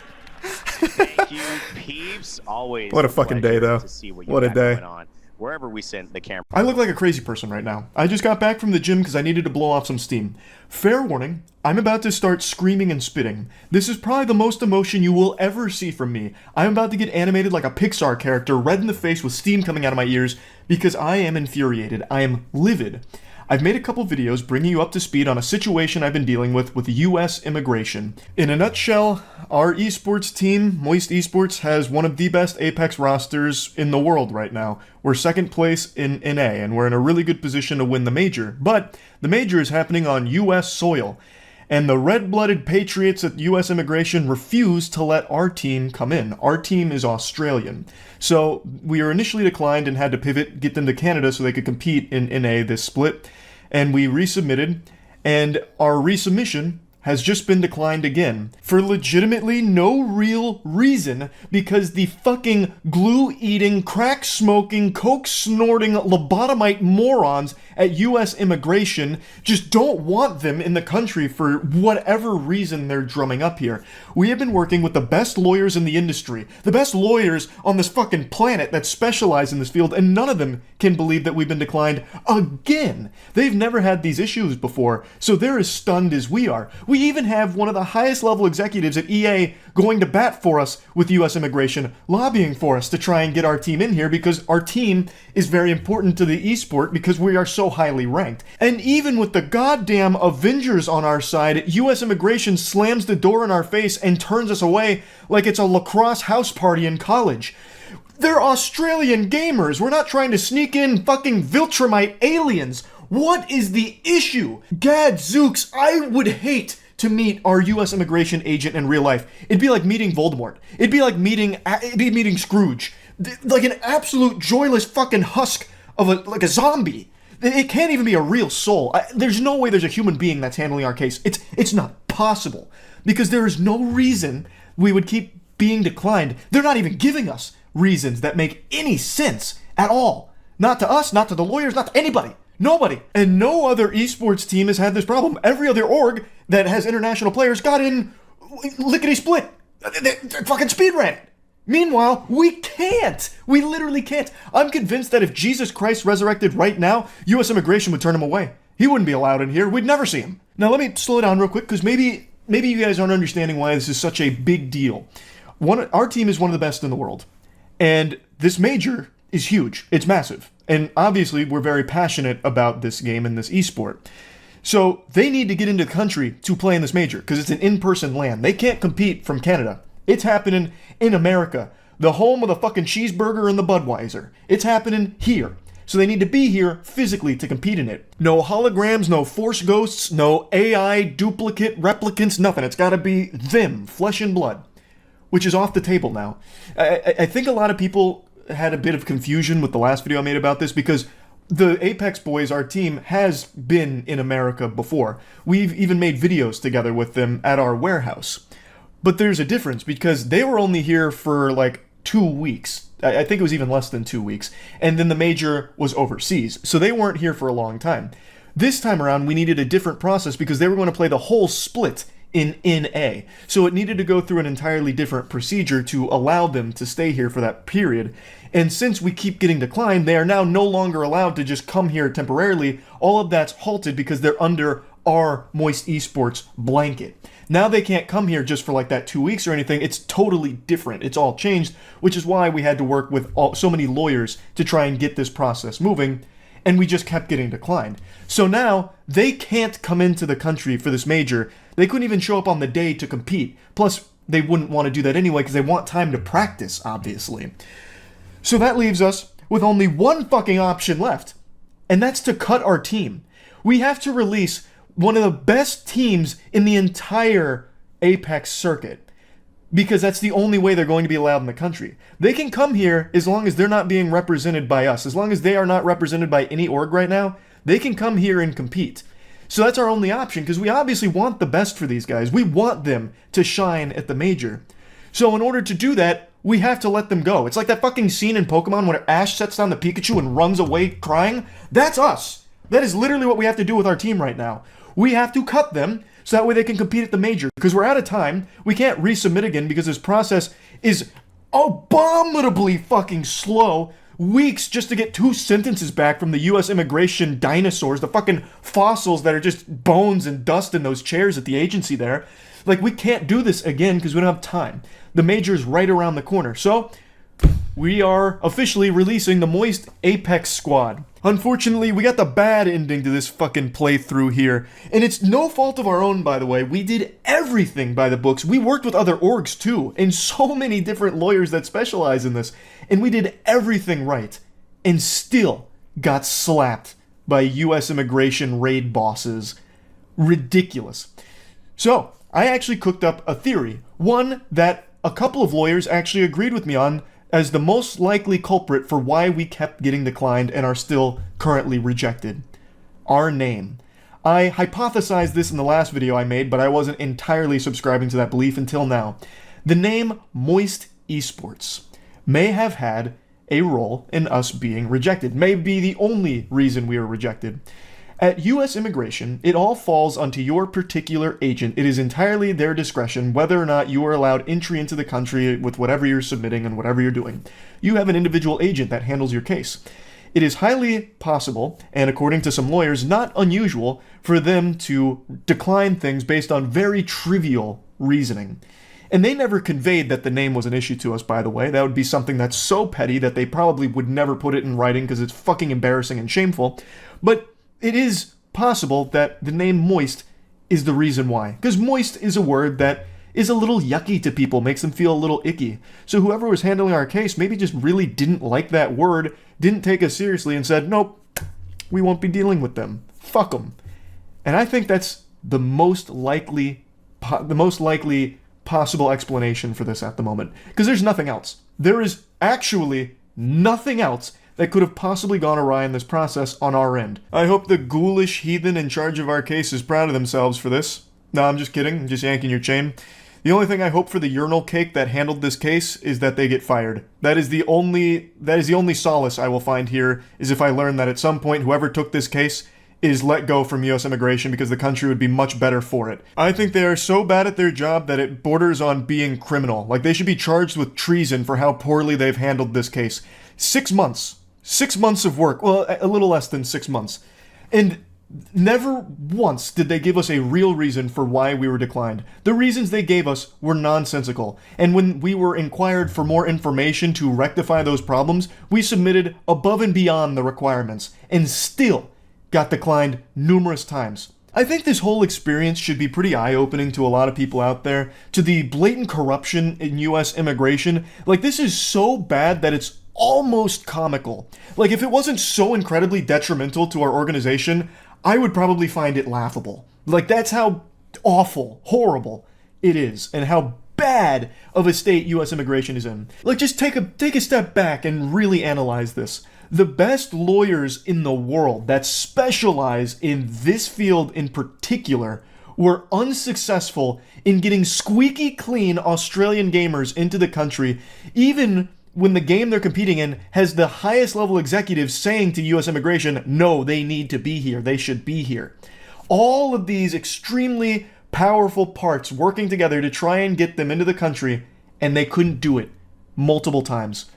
Thank you, peeps. Always What a fucking day, pleasure though. To see what you What a got day. going on. Wherever we send the camera. I look like a crazy person right now. I just got back from the gym because I needed to blow off some steam. Fair warning, I'm about to start screaming and spitting. This is probably the most emotion you will ever see from me. I'm about to get animated like a Pixar character, red in the face with steam coming out of my ears, because I am infuriated. I am livid. I've made a couple videos bringing you up to speed on a situation I've been dealing with US Immigration. In a nutshell, our esports team, Moist Esports, has one of the best Apex rosters in the world right now. We're second place in NA, and we're in a really good position to win the major. But the major is happening on US soil, and the red-blooded patriots at US Immigration refuse to let our team come in. Our team is Australian. So we were initially declined and had to pivot, get them to Canada so they could compete in NA this split. And we resubmitted, and our resubmission has just been declined again for legitimately no real reason, because the fucking glue-eating, crack-smoking, coke-snorting, lobotomite morons at US Immigration just don't want them in the country for whatever reason they're drumming up here. We have been working with the best lawyers in the industry, the best lawyers on this fucking planet that specialize in this field, and none of them can believe that we've been declined again. They've never had these issues before, so they're as stunned as we are. We even have one of the highest level executives at EA going to bat for us with US Immigration, lobbying for us to try and get our team in here because our team is very important to the esport because we are so highly ranked. And even with the goddamn Avengers on our side, US Immigration slams the door in our face and turns us away like it's a lacrosse house party in college. They're Australian gamers. We're not trying to sneak in fucking Viltrumite aliens. What is the issue? Gadzooks, I would hate to meet our US Immigration agent in real life. It'd be like meeting Voldemort. It'd be like meeting Scrooge. Like an absolute joyless fucking husk of like a zombie. It can't even be a real soul. There's no way there's a human being that's handling our case. It's not possible. Because there is no reason we would keep being declined. They're not even giving us reasons that make any sense at all. Not to us, not to the lawyers, not to anybody. Nobody. And no other esports team has had this problem. Every other org that has international players got in lickety-split. They fucking speedran it. Meanwhile, we can't. We literally can't. I'm convinced that if Jesus Christ resurrected right now, US Immigration would turn him away. He wouldn't be allowed in here. We'd never see him. Now let me slow down real quick, because maybe you guys aren't understanding why this is such a big deal. Our team is one of the best in the world. And this major is huge. It's massive. And obviously, we're very passionate about this game and this esport. So they need to get into the country to play in this major, because it's an in-person LAN. They can't compete from Canada. It's happening in America, the home of the fucking cheeseburger and the Budweiser. It's happening here. So they need to be here physically to compete in it. No holograms, no force ghosts, no AI, duplicate, replicants, nothing. It's gotta be them, flesh and blood, which is off the table now. I think a lot of people had a bit of confusion with the last video I made about this, because the Apex boys, our team, has been in America before. We've even made videos together with them at our warehouse. But there's a difference, because they were only here for like 2 weeks. I think it was even less than 2 weeks. And then the major was overseas. So they weren't here for a long time. This time around, we needed a different process because they were going to play the whole split in NA. So it needed to go through an entirely different procedure to allow them to stay here for that period. And since we keep getting declined, they are now no longer allowed to just come here temporarily. All of that's halted because they're under our Moist Esports blanket. Now they can't come here just for like that 2 weeks or anything. It's totally different. It's all changed, which is why we had to work with so many lawyers to try and get this process moving. And we just kept getting declined. So now they can't come into the country for this major. They couldn't even show up on the day to compete. Plus, they wouldn't want to do that anyway because they want time to practice, obviously. So that leaves us with only one fucking option left, and that's to cut our team. We have to release one of the best teams in the entire Apex circuit, because that's the only way they're going to be allowed in the country. They can come here as long as they're not being represented by us. As long as they are not represented by any org right now, they can come here and compete. So that's our only option, because we obviously want the best for these guys. We want them to shine at the major. So in order to do that, we have to let them go. It's like that fucking scene in Pokemon where Ash sets down the Pikachu and runs away crying. That's us. That is literally what we have to do with our team right now. We have to cut them so that way they can compete at the major. Because we're out of time. We can't resubmit again because this process is abominably fucking slow. Weeks just to get 2 sentences back from the US Immigration dinosaurs, the fucking fossils that are just bones and dust in those chairs at the agency there. Like, we can't do this again because we don't have time. The major's right around the corner. So, we are officially releasing the Moist Apex squad. Unfortunately, we got the bad ending to this fucking playthrough here. And it's no fault of our own, by the way. We did everything by the books. We worked with other orgs, too. And so many different lawyers that specialize in this. And we did everything right. And still got slapped by US Immigration raid bosses. Ridiculous. So, I actually cooked up a theory. One that a couple of lawyers actually agreed with me on as the most likely culprit for why we kept getting declined and are still currently rejected. Our name. I hypothesized this in the last video I made, but I wasn't entirely subscribing to that belief until now. The name Moist Esports may have had a role in us being rejected, may be the only reason we were rejected. At US Immigration, it all falls onto your particular agent. It is entirely their discretion whether or not you are allowed entry into the country with whatever you're submitting and whatever you're doing. You have an individual agent that handles your case. It is highly possible, and according to some lawyers, not unusual, for them to decline things based on very trivial reasoning. And they never conveyed that the name was an issue to us, by the way. That would be something that's so petty that they probably would never put it in writing because it's fucking embarrassing and shameful. But it is possible that the name Moist is the reason why. Because moist is a word that is a little yucky to people, makes them feel a little icky. So whoever was handling our case maybe just really didn't like that word, didn't take us seriously, and said, nope, we won't be dealing with them. Fuck them. And I think that's the most likely possible explanation for this at the moment. Because there's nothing else. There is actually nothing else that could have possibly gone awry in this process on our end. I hope the ghoulish heathen in charge of our case is proud of themselves for this. No, I'm just kidding. I'm just yanking your chain. The only thing I hope for the urinal cake that handled this case is that they get fired. That is the only solace I will find here, is if I learn that at some point whoever took this case is let go from US Immigration because the country would be much better for it. I think they are so bad at their job that it borders on being criminal. Like, they should be charged with treason for how poorly they've handled this case. 6 months. 6 months of work. Well, a little less than 6 months. And never once did they give us a real reason for why we were declined. The reasons they gave us were nonsensical. And when we were inquired for more information to rectify those problems, we submitted above and beyond the requirements. And still got declined numerous times. I think this whole experience should be pretty eye-opening to a lot of people out there. To the blatant corruption in US immigration. Like, this is so bad that it's almost comical. Like, if it wasn't so incredibly detrimental to our organization, I would probably find it laughable. Like, that's how awful, horrible it is, and how bad of a state US immigration is in. Like, just take a step back and really analyze this. The best lawyers in the world that specialize in this field in particular were unsuccessful in getting squeaky clean Australian gamers into the country, even when the game they're competing in has the highest level executives saying to US Immigration, no, they need to be here, they should be here. All of these extremely powerful parts working together to try and get them into the country, and they couldn't do it multiple times.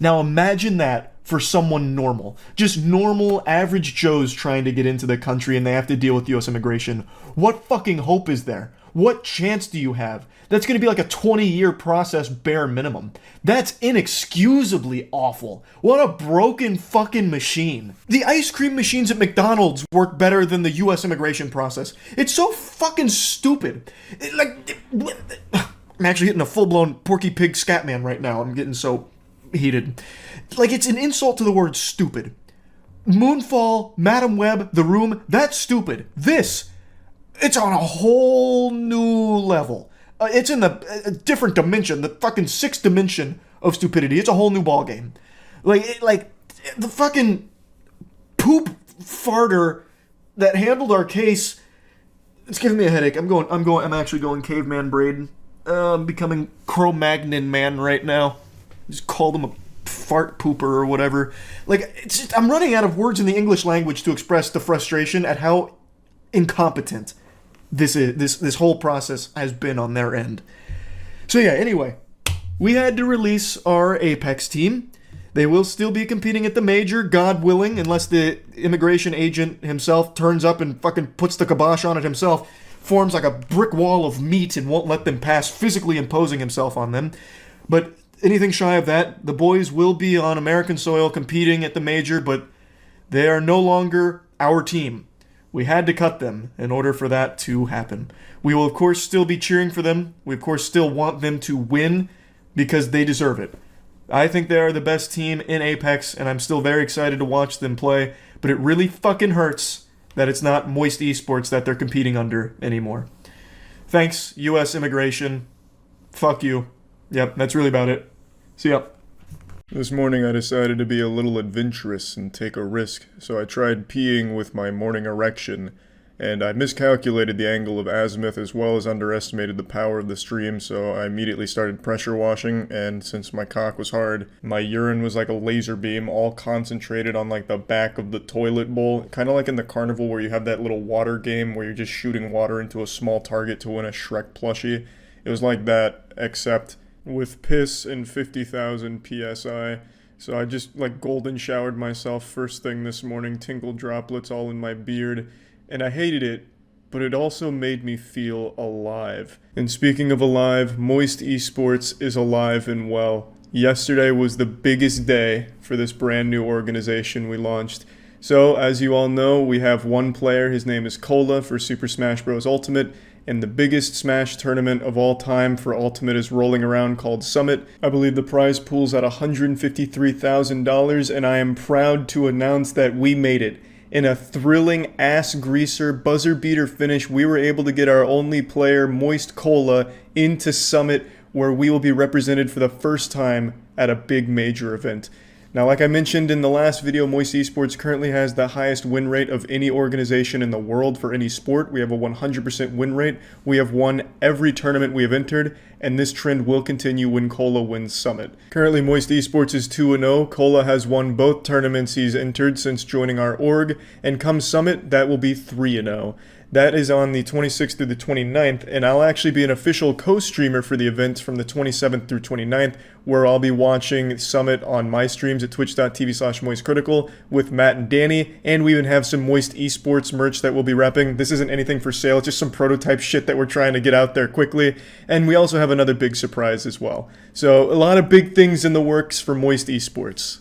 Now imagine that for someone normal. Just normal, average Joes trying to get into the country and they have to deal with US Immigration. What fucking hope is there? What chance do you have? That's going to be like a 20-year process bare minimum. That's inexcusably awful. What a broken fucking machine. The ice cream machines at McDonald's work better than the US immigration process. It's so fucking stupid. I'm actually hitting a full-blown Porky Pig Scatman right now. I'm getting so heated. Like, it's an insult to the word stupid. Moonfall, Madam Web, The Room, that's stupid. This, it's on a whole new level. It's in a different dimension, the fucking sixth dimension of stupidity. It's a whole new ballgame. Like the fucking poop farter that handled our case. It's giving me a headache. I'm actually going caveman braid. I'm becoming Cro-Magnon man right now. Just called him a fart pooper or whatever. Like, it's just, I'm running out of words in the English language to express the frustration at how incompetent this whole process has been on their end. So yeah, anyway, we had to release our Apex team. They will still be competing at the major, God willing, unless the immigration agent himself turns up and fucking puts the kibosh on it himself, forms like a brick wall of meat and won't let them pass, physically imposing himself on them. But anything shy of that, the boys will be on American soil competing at the major, but they are no longer our team. We had to cut them in order for that to happen. We will, of course, still be cheering for them. We, of course, still want them to win because they deserve it. I think they are the best team in Apex, and I'm still very excited to watch them play, but it really fucking hurts that it's not Moist Esports that they're competing under anymore. Thanks, US Immigration. Fuck you. Yep, that's really about it. See ya. This morning I decided to be a little adventurous and take a risk, so I tried peeing with my morning erection, and I miscalculated the angle of azimuth as well as underestimated the power of the stream, so I immediately started pressure washing, and since my cock was hard, my urine was like a laser beam, all concentrated on like the back of the toilet bowl, kind of like in the carnival where you have that little water game where you're just shooting water into a small target to win a Shrek plushie. It was like that, except with piss and 50,000 psi. So I just like golden showered myself first thing this morning, tinkle droplets all in my beard, and I hated it, but it also made me feel alive. And speaking of alive, Moist Esports is alive and well. Yesterday was the biggest day for this brand new organization we launched. So, as you all know, we have one player, his name is Cola for Super Smash Bros. Ultimate, and the biggest Smash tournament of all time for Ultimate is rolling around called Summit. I believe the prize pool's at $153,000, and I am proud to announce that we made it. In a thrilling ass-greaser, buzzer-beater finish, we were able to get our only player, Moist Cola, into Summit, where we will be represented for the first time at a big major event. Now, like I mentioned in the last video, Moist Esports currently has the highest win rate of any organization in the world for any sport. We have a 100% win rate. We have won every tournament we have entered, and this trend will continue when Cola wins Summit. Currently, Moist Esports is 2-0. Cola has won both tournaments he's entered since joining our org, and come Summit, that will be 3-0. That is on the 26th through the 29th, and I'll actually be an official co-streamer for the event from the 27th through 29th, where I'll be watching Summit on my streams at twitch.tv/moistcritical with Matt and Danny, and we even have some Moist Esports merch that we'll be repping. This isn't anything for sale, it's just some prototype shit that we're trying to get out there quickly, and we also have another big surprise as well. So, a lot of big things in the works for Moist Esports.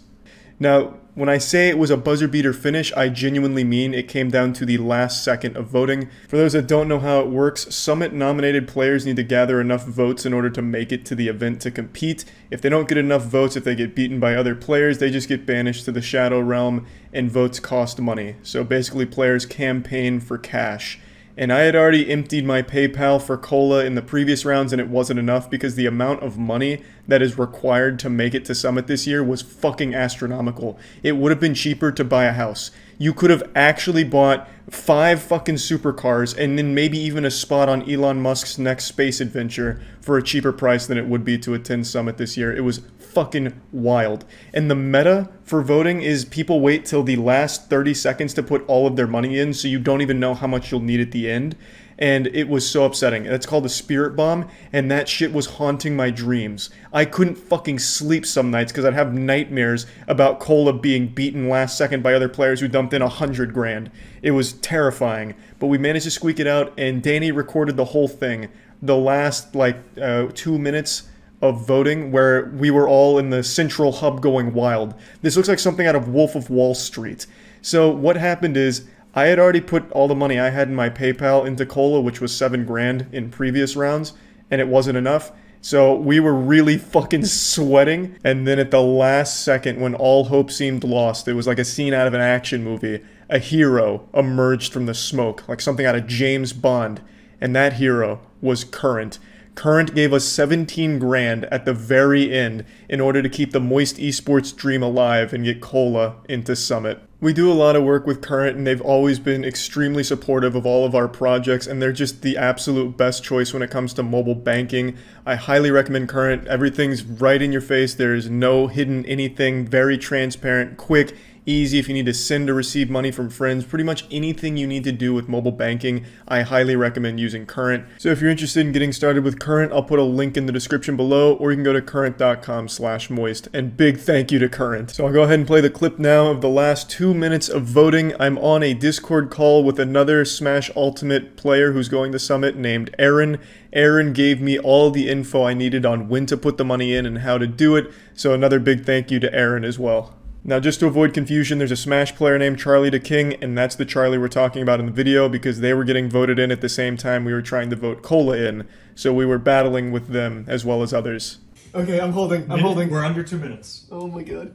Now, when I say it was a buzzer beater finish, I genuinely mean it came down to the last second of voting. For those that don't know how it works, Summit nominated players need to gather enough votes in order to make it to the event to compete. If they don't get enough votes, if they get beaten by other players, they just get banished to the Shadow Realm, and votes cost money. So basically players campaign for cash. And I had already emptied my PayPal for Cola in the previous rounds, and it wasn't enough because the amount of money that is required to make it to Summit this year was fucking astronomical. It would have been cheaper to buy a house. you could have actually bought 5 fucking supercars and then maybe even a spot on Elon Musk's next space adventure for a cheaper price than it would be to attend Summit this year. It was fucking wild. And the meta for voting is people wait till the last 30 seconds to put all of their money in, so you don't even know how much you'll need at the end. And it was so upsetting. That's called a spirit bomb, and that shit was haunting my dreams. I couldn't fucking sleep some nights because I'd have nightmares about Cola being beaten last second by other players who dumped in 100 grand. It was terrifying, but we managed to squeak it out, and Danny recorded the whole thing. The last, 2 minutes of voting where we were all in the central hub going wild. This looks like something out of Wolf of Wall Street. So what happened is, I had already put all the money I had in my PayPal into Cola, which was 7 grand in previous rounds, and it wasn't enough. So we were really fucking sweating, and then at the last second, when all hope seemed lost, it was like a scene out of an action movie. A hero emerged from the smoke, like something out of James Bond, and that hero was Current. Current gave us 17 grand at the very end in order to keep the Moist Esports dream alive and get Cola into Summit. We do a lot of work with Current, and they've always been extremely supportive of all of our projects, and they're just the absolute best choice when it comes to mobile banking. I highly recommend Current. Everything's right in your face. There's no hidden anything, very transparent, quick, easy if you need to send or receive money from friends. Pretty much anything you need to do with mobile banking, I highly recommend using Current. So if you're interested in getting started with Current, I'll put a link in the description below, or you can go to current.com/moist. And big thank you to Current. So I'll go ahead and play the clip now of the last 2 minutes of voting. I'm on a Discord call with another Smash Ultimate player who's going to Summit named Aaron. Aaron gave me all the info I needed on when to put the money in and how to do it, so another big thank you to Aaron as well. Now, just to avoid confusion, there's a Smash player named Charlie the King, and that's the Charlie we're talking about in the video because they were getting voted in at the same time we were trying to vote Cola in, so we were battling with them as well as others. Okay, I'm holding. We're under 2 minutes. Oh my god.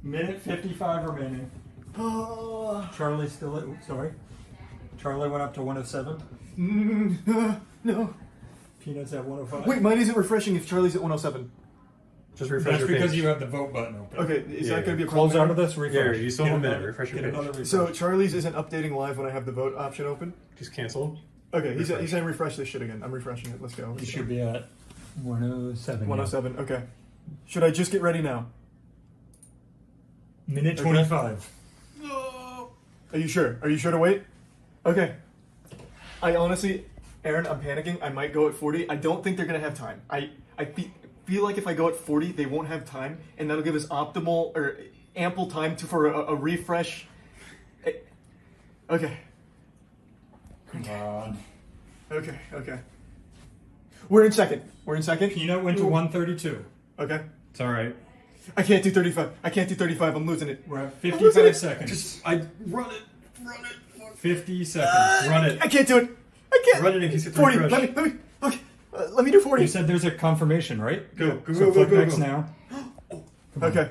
Minute 55 remaining. Charlie's still at, sorry. Charlie went up to 107. No. Peanuts at 105. Wait, mine isn't refreshing if Charlie's at 107. Just refresh That's your because page. you have the vote button open. Okay, is that going to be a Close problem? out of this, refresh. Yeah, you still have a minute. Refresh your Get page. another refresh. So Charlie's isn't updating live when I have the vote option open? Just cancel. Okay, he's saying refresh this shit again. I'm refreshing it. Let's go. You should be at 107. 107, okay. Should I just get ready now? Minute 25. Are you sure? Are you sure to wait? Okay. I honestly, Aaron, I'm panicking. I might go at 40. I don't think they're going to have time. I feel like if I go at 40, they won't have time, and that'll give us optimal or ample time for a refresh. Okay. Come on. Okay. We're in second. Peanut went to 132. Okay. It's all right. I can't do 35. I'm losing it. We're at I'm losing 55 it. seconds. Run it. 50 seconds. Run it. I can't do it. I can't. Run it in case it's 40. refresh. Let me do 40. You said there's a confirmation, right? Go. So click next now. Okay.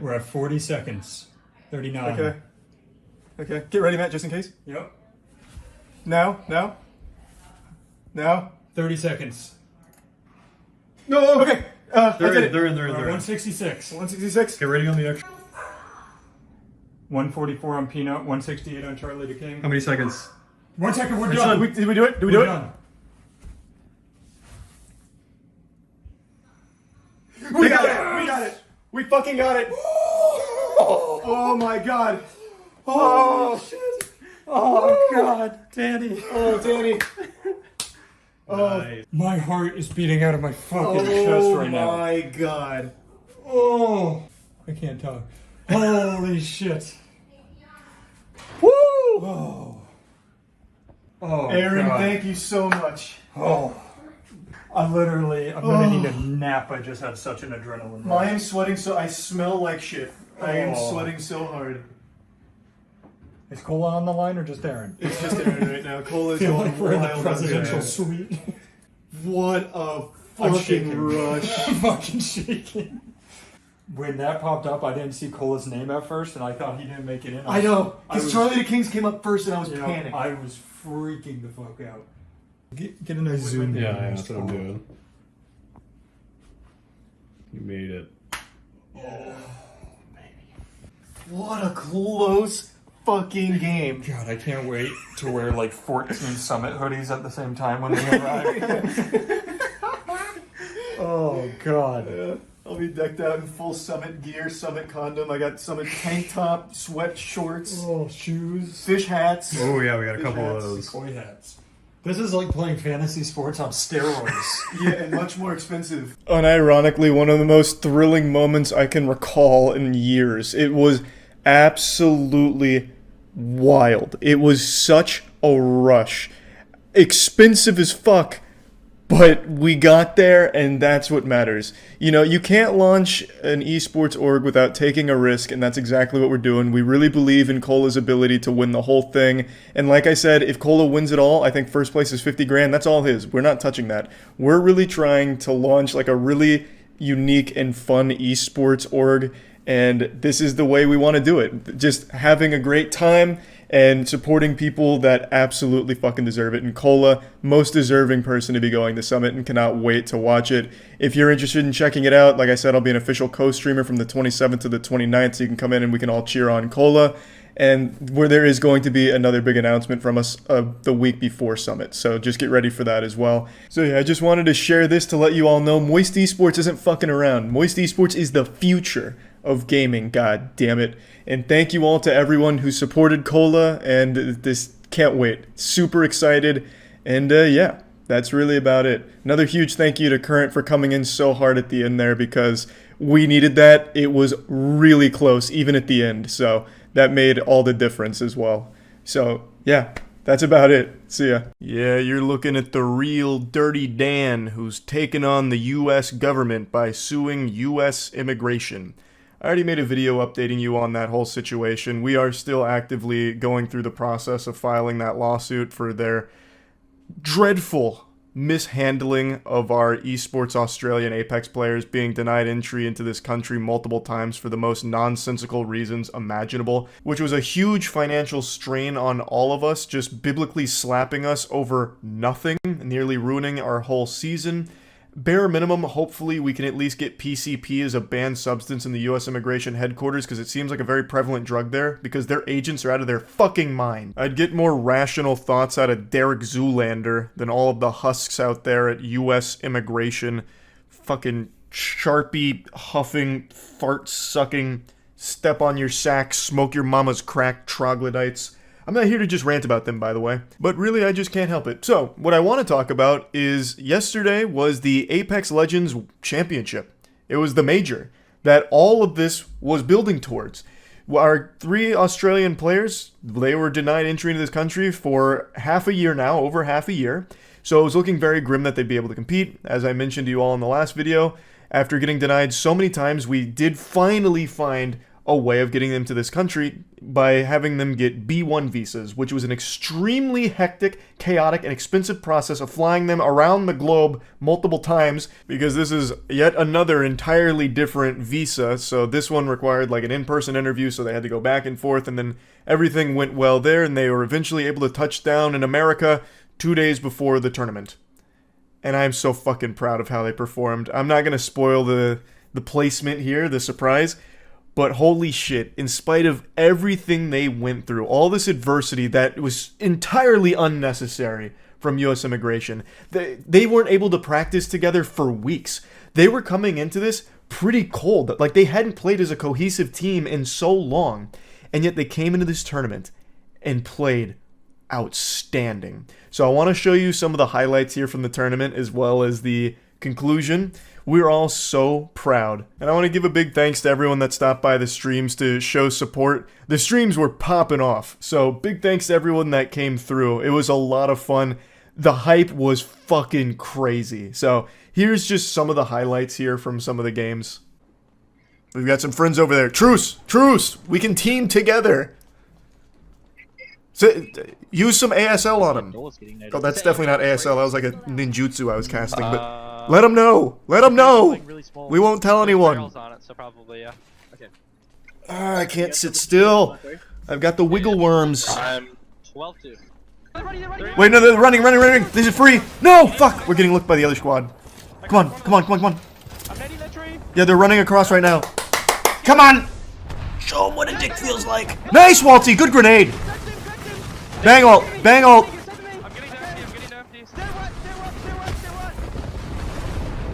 We're at 40 seconds. 39. Okay. Get ready, Matt, just in case. Yep. Now. 30 seconds. No. Okay. They're in. 166. 166. Get ready on the extra. 144 on Peanut. 168 on Charlie the King. How many seconds? 1 second. We're It's done. done. Did we do it? We're done. We got it. We fucking got it. Oh my god. Oh shit. Oh God, Danny. Oh, Danny. Nice. My heart is beating out of my fucking chest right now. Oh my god. Oh, I can't talk. Holy shit. Woo! Oh. Oh, Aaron, God. thank you so much. Oh. I'm gonna need a nap. I just had such an adrenaline rush. I am sweating so I smell like shit. I am sweating so hard. Is Cola on the line or just Aaron? It's just Aaron right now. Cola's I feel going like we're in the wild. presidential suite. What a I'm fucking shaking. rush. I'm fucking shaking. When that popped up, I didn't see Cola's name at first, and I thought he didn't make it in. I know, I because was- Charlie the Kings came up first and I was You know, panicking. I was freaking the fuck out. Get a nice zoom. Yeah, in. that's what I'm doing. You made it. What a close fucking game. God, I can't wait to wear like 14 Summit hoodies at the same time when they arrive. Oh God. I'll be decked out in full Summit gear, Summit condom. I got Summit tank top, sweat shorts, Oh, shoes. fish hats. Oh yeah, we got a Fish couple of hats. those. Koi hats. This is like playing fantasy sports on steroids. Yeah, and much more expensive. Unironically, one of the most thrilling moments I can recall in years. It was absolutely wild. It was such a rush. Expensive as fuck, but we got there, and that's what matters. You know, you can't launch an esports org without taking a risk, and that's exactly what we're doing. We really believe in Cola's ability to win the whole thing. And like I said, if Cola wins it all, I think first place is 50 grand. That's all his. We're not touching that. We're really trying to launch like a really unique and fun esports org, and this is the way we want to do it. Just having a great time and supporting people that absolutely fucking deserve it. And Cola, most deserving person to be going to Summit, and cannot wait to watch it. If you're interested in checking it out, like I said, I'll be an official co-streamer from the 27th to the 29th, so you can come in and we can all cheer on Cola. And where there is going to be another big announcement from us the week before Summit, so just get ready for that as well. So yeah, I just wanted to share this to let you all know Moist Esports isn't fucking around. Moist Esports is the future of gaming, god damn it. And thank you all to everyone who supported Cola, and this can't wait. Super excited, and yeah, that's really about it. Another huge thank you to Current for coming in so hard at the end there, because we needed that. It was really close, even at the end, so that made all the difference as well. So yeah, that's about it. See ya. Yeah, you're looking at the real Dirty Dan, who's taken on the US government by suing US Immigration. I already made a video updating you on that whole situation. We are still actively going through the process of filing that lawsuit for their dreadful mishandling of our esports Australian Apex players being denied entry into this country multiple times for the most nonsensical reasons imaginable, which was a huge financial strain on all of us, just biblically slapping us over nothing, nearly ruining our whole season. Bare minimum, hopefully we can at least get PCP as a banned substance in the US Immigration headquarters, because it seems like a very prevalent drug there, because their agents are out of their fucking mind. I'd get more rational thoughts out of Derek Zoolander than all of the husks out there at US Immigration. Fucking Sharpie huffing, fart sucking, step on your sack, smoke your mama's crack troglodytes. I'm not here to just rant about them, by the way, but really I just can't help it. So, what I want to talk about is yesterday was the Apex Legends Championship. It was the major that all of this was building towards. Our 3 Australian players, they were denied entry into this country for half a year now, over half a year. So it was looking very grim that they'd be able to compete. As I mentioned to you all in the last video, after getting denied so many times, we did finally find a way of getting them to this country by having them get B1 visas, which was an extremely hectic, chaotic, and expensive process of flying them around the globe multiple times, because this is yet another entirely different visa. So this one required like an in-person interview, so they had to go back and forth, and then everything went well there, and they were eventually able to touch down in America 2 days before the tournament. And I'm so fucking proud of how they performed. I'm not gonna spoil the placement here, the surprise, but holy shit, in spite of everything they went through, all this adversity that was entirely unnecessary from US Immigration, they weren't able to practice together for weeks. They were coming into this pretty cold. Like, they hadn't played as a cohesive team in so long, and yet they came into this tournament and played outstanding. So I want to show you some of the highlights here from the tournament, as well as the conclusion. We're all so proud. And I want to give a big thanks to everyone that stopped by the streams to show support. The streams were popping off. So big thanks to everyone that came through. It was a lot of fun. The hype was fucking crazy. So here's just some of the highlights here from some of the games. We've got some friends over there. Truce! Truce! We can team together! So, use some ASL on him. Oh, that's definitely not ASL. That was like a ninjutsu I was casting, but let them know. Let them know. We won't tell anyone. I can't sit still. I've got the wiggle worms. I'm 12-2. Wait, no, they're running. This is free. No, fuck. We're getting looked by the other squad. Come on. Yeah, they're running across right now. Come on. Show him what a dick feels like. Nice, Walty. Good grenade. Bang ult. Bang ult. I'm getting to empty. I'm getting to empty. Stay what?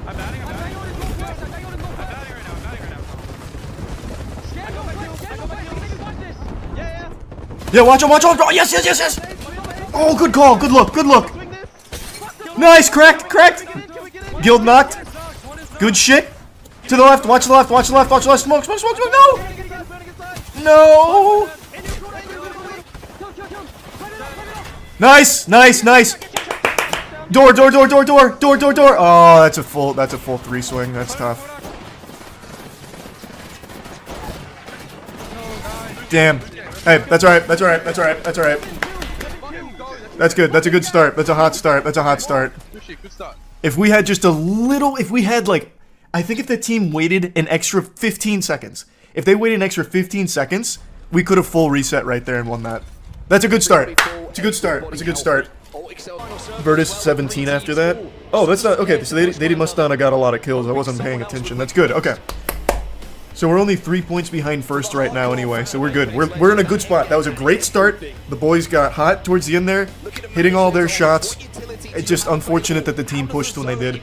I'm batting. I'm batting right now. Yeah. Yeah, watch him. Watch him. Oh, yes. Oh, good call. Good look. Nice. Cracked. Guild knocked. Good shit. To the left. Watch the left. Smoke. No. Nice. Door. Oh, that's a full 3 swing. That's tough. Damn. Hey, that's alright. That's good. That's a good start. That's a hot start. If we had just a little, I think if the team waited an extra 15 seconds, we could have full reset right there and won that. That's a good start. It's a good start. Virtus 17 after that. Oh, that's not okay. So they must not have got a lot of kills. I wasn't paying attention. That's good. Okay. So we're only 3 points behind first right now anyway, so we're good. We're in a good spot. That was a great start. The boys got hot towards the end there, hitting all their shots. It's just unfortunate that the team pushed when they did.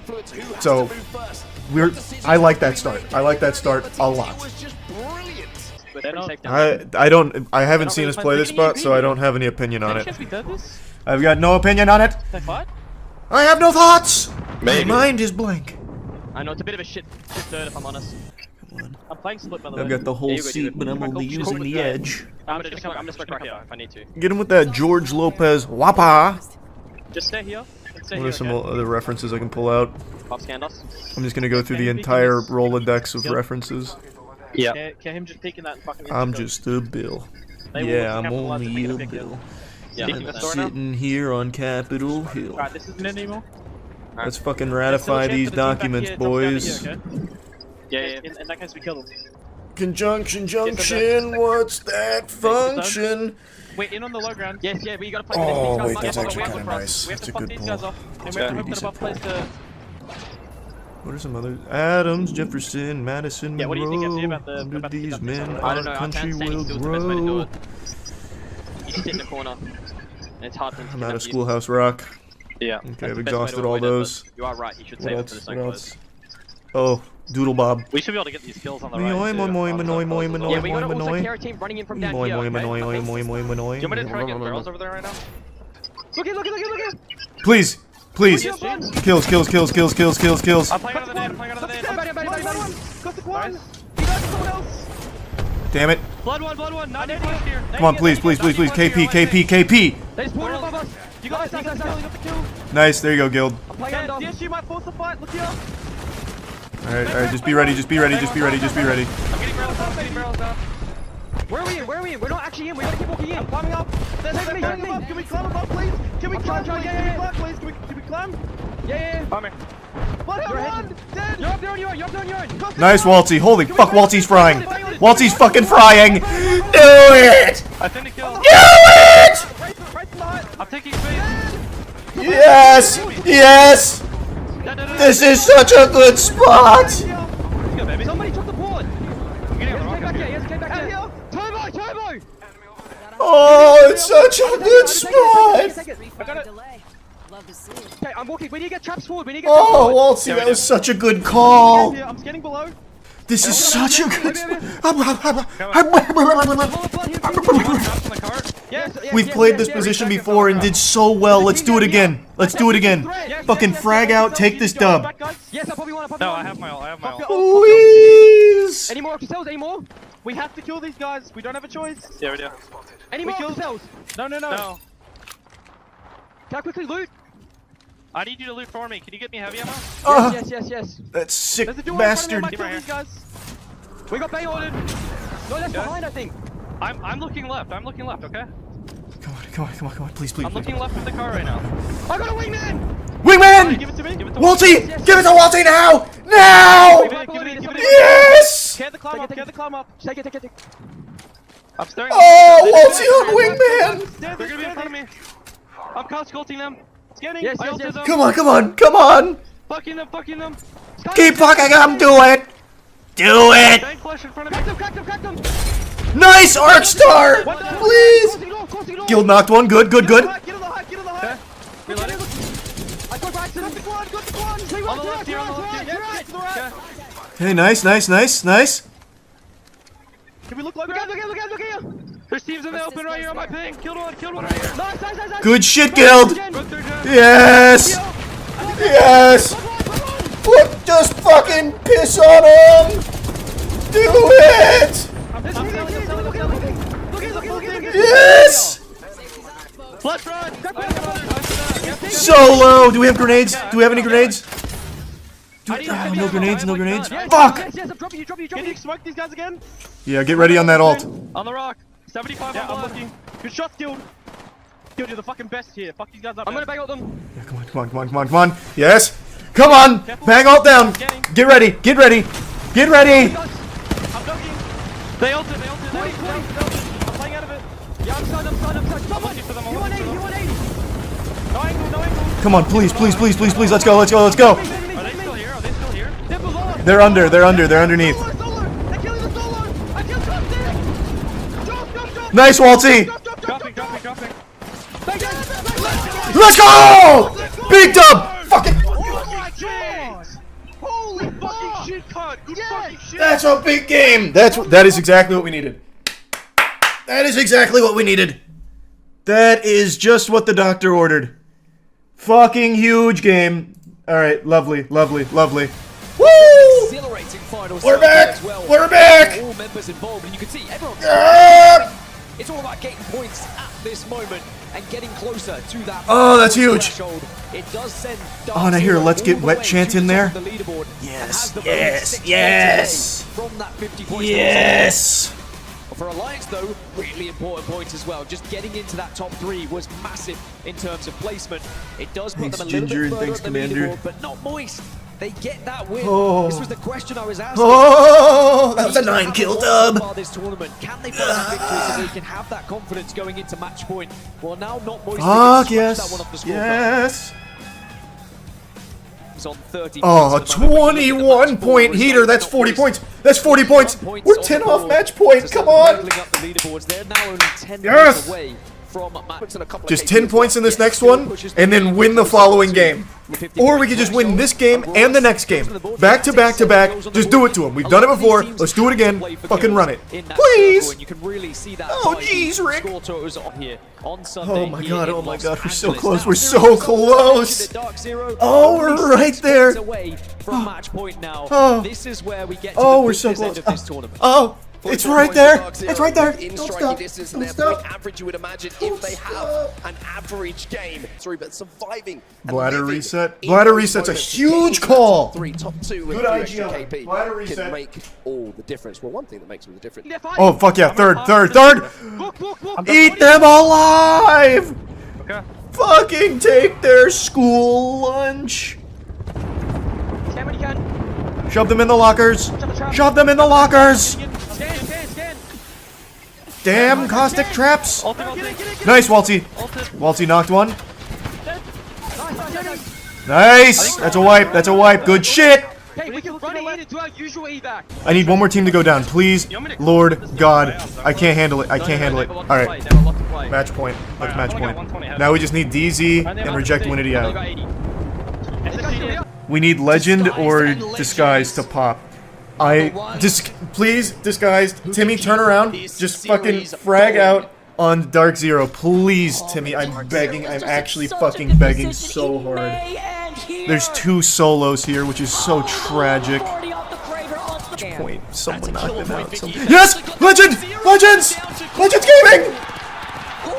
So I like that start. I a lot. I haven't seen us play this spot, so I don't have any opinion on it. I've got no opinion on it. I have no thoughts. My mind is blank. I know it's a bit of a shit third if I'm honest. I'm playing split by the way. I've got the whole seat, but I'm only using the edge. I'm just gonna right here if I need to. Get him with that George Lopez wapa. Just stay here. What are some other references I can pull out? Pop Scandos. I'm just gonna go through the entire Rolodex of references. Yeah. Can him just peeking that fucking. I'm just a bill. Yeah, I'm only a bill. Yeah. I'm sitting here on Capitol Hill. Alright, this isn't it anymore. Let's fucking ratify these documents, boys. Yeah. In that case, we kill them. Conjunction, junction, what's that function? We're in on the low ground. Yes, we gotta play Oh, these wait, guys that's off. actually We have kinda to cross. nice. We have That's to a fuck good these pull. guys off. And That's we're pretty hoping above decent plays to. What are some other? Adams, Jefferson, Madison, Yeah, what do you think, FC, Monroe. about the? Under About these the men, I don't know. our country will The best way to do grow. it. You just sit in the corner. And it's hard to. I'm out of Schoolhouse Rock. Yeah. Okay, I've exhausted all those. You are right. You should What save it for the else? second What close. else? Oh, Doodle Bob. We should be able to get these kills on the right. Moy, too. moy, moy, On the moy, side moy, close. moy, Yeah, we got moy, also moy. carry team running in from down Moy, here. moy, Okay? moy, moy, moy, moy, moy, moy. Do you want me to try and get barrels over there right now? Look at. Please. Kills. I'm playing out of the nade. Got the quad. You got someone else. Damn it. Blood one. Not push here. Come on, please. KP. They just poured above us. You got the kill. Nice, there you go, Guild. DSU might force the fight. Look here. Alright, just be ready. I'm getting barrels up. Where are we in? We're not actually in. We gotta keep walking in. I'm climbing up. Take me. Can we climb above, please? Can we climb, please? Can we climb? Yeah. Climb here. One. Dead. You're up there on your own. Nice, Walty. Holy fuck, Walty's frying. Walty's fucking frying. Do it! I think to kill. Do it! I'm taking space. Yes! This is such a good spot! Somebody took the board. I'm getting on the rocket. Came back here. Turbo! Oh, it's such a good spot! I got it. Okay, I'm walking. We need to get traps forward. Oh, Walty, that was such a good call! I'm scanning below. This is such a good We've played this position before and did so well. Let's do it again. Fucking frag out, take this dub. Yes, I probably want. No, I have my ult. Please! Any more cells? Any more? We have to kill these guys. We don't have a choice. Yeah, we do. Any more cells? No. No. Can I quickly loot? I need you to loot for me. Can you get me heavy ammo? Yes. That sick There's a duo bastard. in front of me. I might kill these guys. We got Bay ordered. No, that's behind, I think. I'm looking left. Okay. Come on, please. I'm looking left of the car right now. I got a wingman! Wingman! Give it to me. Walty! Give it to Walty now! Now! Give it. Yes! Care the climb up. Take it. I'm staring. Oh, Walty on Wingman! They're gonna be in front of me. I'm consculting them. Scanning. Yes. Them. Come on! Fucking them. Keep fucking them, do it! Bank flush in front of me. Crack them. Nice arc star! Please! Guild knocked one. Good, good, good. Get on the high, get on the high. Reloading. I got back to the quad, got the quad. On the left here, on the left here. Right, to the right. Okay, nice, nice, nice, nice. Can we look like Look at here. There's teams in the open right here on my ping. Killed one right here. Nice. Good shit, Guild. Go through, Jen. Yes! Yes! Look, just fucking piss on him! Do it! Yes! Let's run. Solo! Do we have grenades? Do we have any grenades? No grenades, no grenades. Fuck! Yes, I'm dropping you. Can you smoke these guys again? Yeah, get ready on that ult. On the rock. 75 Yeah, on I'm one. looking. Good shot, Guild. Guild, you're the fucking best here. Fuck these guys up. I'm gonna bang out them. Yeah, come on. Yes! Come on! Bang ult down! Get ready! I'm ducking. They ulted. I'm playing out of it. Yeah, I'm stunned. I'm looking for them. You want 80, you want 80. No angle. Come on, please. Let's go. Are they still here? They're below. They're underneath. Solar. They're killing the solar. I killed something. Drop. Nice, Waltzy! Dropping. Let's go! Big dub! Fucking. Oh my god! Holy fucking shit, cunt! Good fucking shit! That's a big game. That is exactly what we needed. That is just what the doctor ordered. Fucking huge game. All right, lovely. Woo! Exhilarating final We're start back! as well. We're back! All members involved, and you can see everyone. Ah! It's all about getting points at this moment and getting closer to that. Oh, that's huge. Threshold. It does send. Oh, and I hear a Let's Get Wet chant in there. The leaderboard Yes, and has the yes, 6 points yes. away from that 50 points. Yes. For Alliance, though, really important point as well. Just getting into that top 3 was massive in terms of placement. It does put Thanks, them a little Ginger, bit and further thanks, up the Commander. leaderboard, but not Moist. They get that win. Oh. This was the question I was asking. Oh, that was a 9-kill dub. This tournament, can they find that victory so they can have that confidence going into match point? Well, now not Moist. Fuck That yes. one off the scorecard. Yes. On 30 Oh, a points at the moment. 21-point heater. That's 40 points. That's 40 points. We're 10 off match point. Come on. Up the leaderboards. They're now only 10 Yes. points away from match. Just 10 points in this next one, and then win the following game. Or we could just win this game and the next game. Back to back to back. Just do it to them. We've done it before. Let's do it again. Fucking run it. Please. You can really see that. Oh, jeez, Rick. Score totals on here on Sunday. Oh my here in god. Los We're so Angeles. close. Now, We're Zero so Zero close. the Dark Zero, Oh, only we're right 6 there. points away from match point now. Oh. This is where we get to Oh, the we're so business end close. of this tournament. Oh, it's right there. It's right there. In Don't striking stop. distance Don't and their point stop. average, you would imagine, if they have an average game. Sorry, but surviving. and Bladder living reset. in Bladder those reset's a moments, huge getting to that call. Top 3, top 2 with Good 3 extra IGL. KP Bladder reset. can make all the difference. Well, one thing that makes all the difference. Oh, fuck yeah. Third. Look. Eat them alive. Okay. Fucking take their school lunch. Scan when you can. Shove them in the lockers. Shove them in the lockers. Scan. Damn caustic traps. Ulti. Nice, Waltzy. Ulted. Waltzy knocked one. Nice. That's a wipe. Good shit. Hey, we can run it in and do our usual evac. I need one more team to go down, please. Lord God, I can't handle it. All right, match point. Let's match point. Now we just need DZ and reject Winity out. We need Legend or Disguise to pop. Please, Disguised. Timmy, turn around. Just fucking frag out on Dark Zero. Please, Timmy, I'm begging. I'm actually fucking begging so hard. There's 2 solos here, which is so tragic. Point. Someone knocked him out. Yes! Legends Gaming!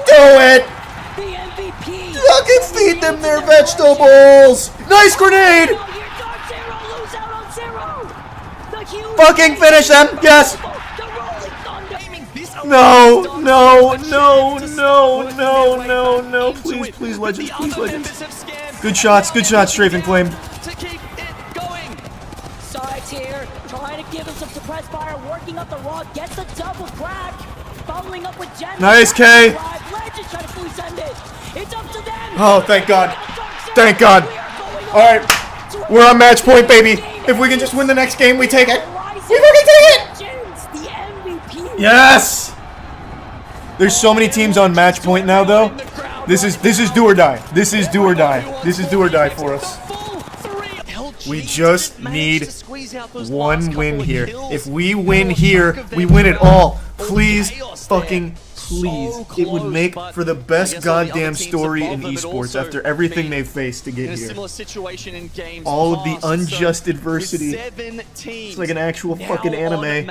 Do it! Fucking feed them their vegetables! Nice grenade! Fucking finish them! Yes! No! Please, Legends, please, Legends. Good shots, Strafing Flame. To keep it going. Sides here, trying to give him some suppressed fire, working up the rod, gets a double crack, following up with Jen. Nice, K. Legends trying to fully send it. It's up to them. Oh, thank God. Thank God. Alright, we're on match point, baby. If we can just win the next game, we take it. We fucking take it! The MVP. Yes! There's so many teams on match point now, though. This is do or die. This is do or die. This is do or die for us. We just need one win here. If we win here, we win it all. Please, fucking please. It would make for the best goddamn story in esports after everything they've faced to get here. All of the unjust adversity. It's like an actual fucking anime.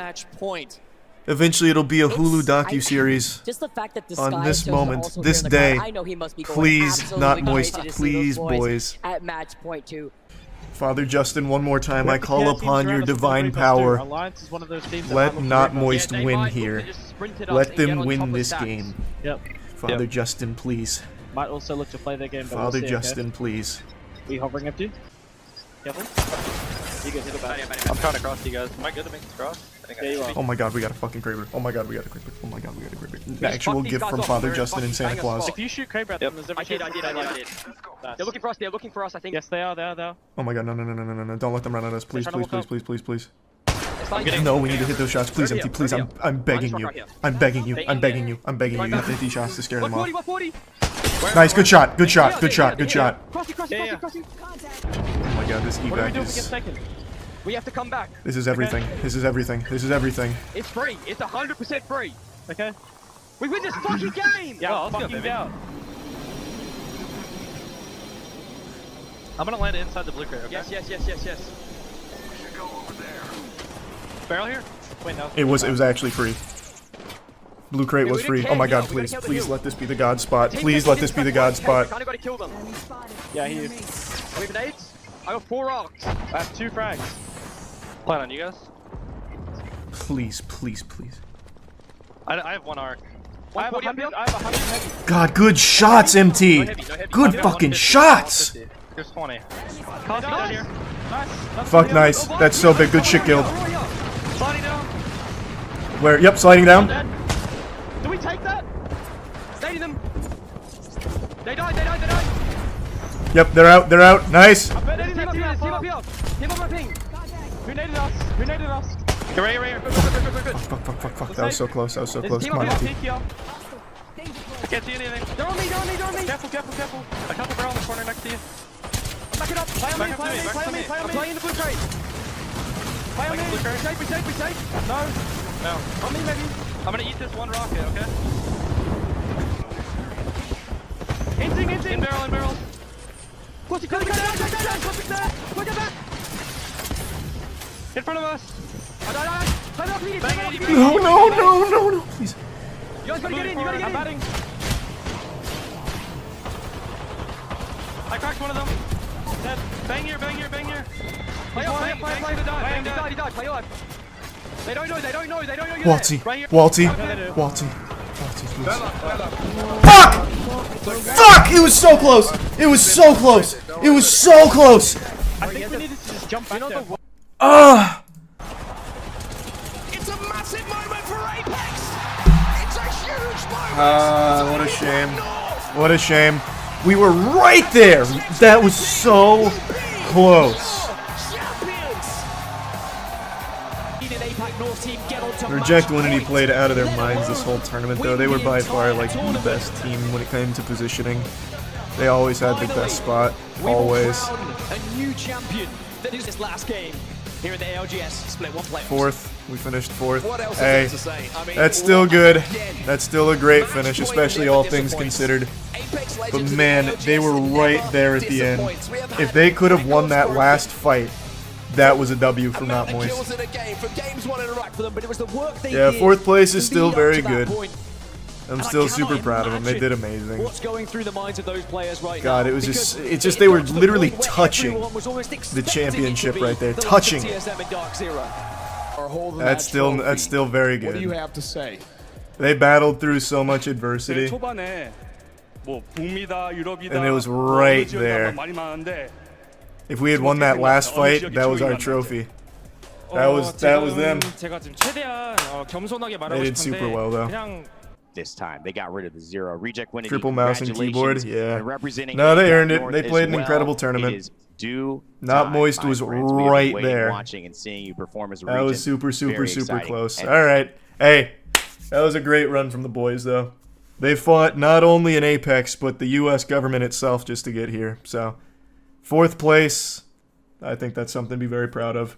Eventually it'll be a Hulu docu-series on this moment, this day. Please, not moist, please, boys. At match point 2. Father Justin, one more time, I call upon your divine power. Let not moist win here. Let them win this game. Father Justin, please. Might also look to play their game. Father Justin, please. Are you hovering up to you? Careful. You guys hit it back. I'm trying to cross you guys. Am I good to make this cross? Oh my god, we got a fucking Kraber. Oh my god, we got a Kraber. Oh my god, we got a Kraber. An actual gift from Father Justin and Santa Claus. If you shoot Kraber at them, there's every chance. I did. They're looking for us, I think. Yes, they are. Oh my god, no. Don't let them run at us. Please. No, we need to hit those shots. Please, MT, please. I'm begging you. I'm begging you. You have to hit these shots to scare them off. Nice, good shot. Oh my god, this evac is... We have to come back. This is everything. This is everything. It's free. It's 100% free. Okay. We win this fucking game. Yeah, fucking out. I'm gonna land inside the blue crate. Okay? Yes. Barrel here? Wait, no. It was actually free. Blue crate was free. Oh my god, please let this be the god spot. Please let this be the god spot. Kinda gotta kill them. Yeah, here. Are we grenades? I got 4 rocks. I have 2 frags. Plan on you guys. Please. I have 1 arc. I have 100 heavy. God, good shots, MT. Good fucking shots. Here's 20. Cost down here. Nice. Fuck, nice. That's so big. Good shit, Guild. Sliding down. Where? Yep, sliding down. Do we take that? Stay them. They died. Yep, they're out. Nice. Team up here. Team up my ping. Who naded us? Get right here. Good. Fuck. That was so close. Come on, MT. Can't see anything. They're on me. Careful. I got the barrel in the corner next to you. Back it up. Play on me. I'm playing in the blue crate. Play on me. We safe. No. On me, maybe. I'm gonna eat this 1 rocket, okay? In barrel. Push it back. In front of us. No. Please. You guys gotta get in. I'm batting. I cracked one of them. Dead. Bang here. Play to die. He died. Play alive. They don't know you're Walty. Right here. Walty. Fuck! It was so close. I think we needed to just jump back there. It's a massive moment for Apex. It's a huge moment. What a shame. We were right there. That was so close. Reject Linity played out of their minds this whole tournament, though. They were by far like the best team when it came to positioning. They always had the best spot, always. A new champion that is this last game here at the LGS split 1 playoffs. 4th, we finished 4th. Hey, that's still good. That's still a great finish, especially all things considered. But man, they were right there at the end. If they could have won that last fight, that was a W for Not Moist. Yeah, 4th place is still very good. I'm still super proud of them. They did amazing. What's going through the minds of those players right God, it was just they were literally touching the championship right there, touching it. That's still very good. What do you have to say? They battled through so much adversity, and it was right there. If we had won that last fight, that was our trophy. That was them. They did super well though. This time they got rid of the 0 reject winning. Triple mouse and keyboard, yeah. No, they earned it. They played an incredible tournament. Not Moist was right there. That was super close. All right, hey, That was a great run from the boys, though. They fought not only in Apex, but the U.S. government itself just to get here. So, 4th place, I think that's something to be very proud of.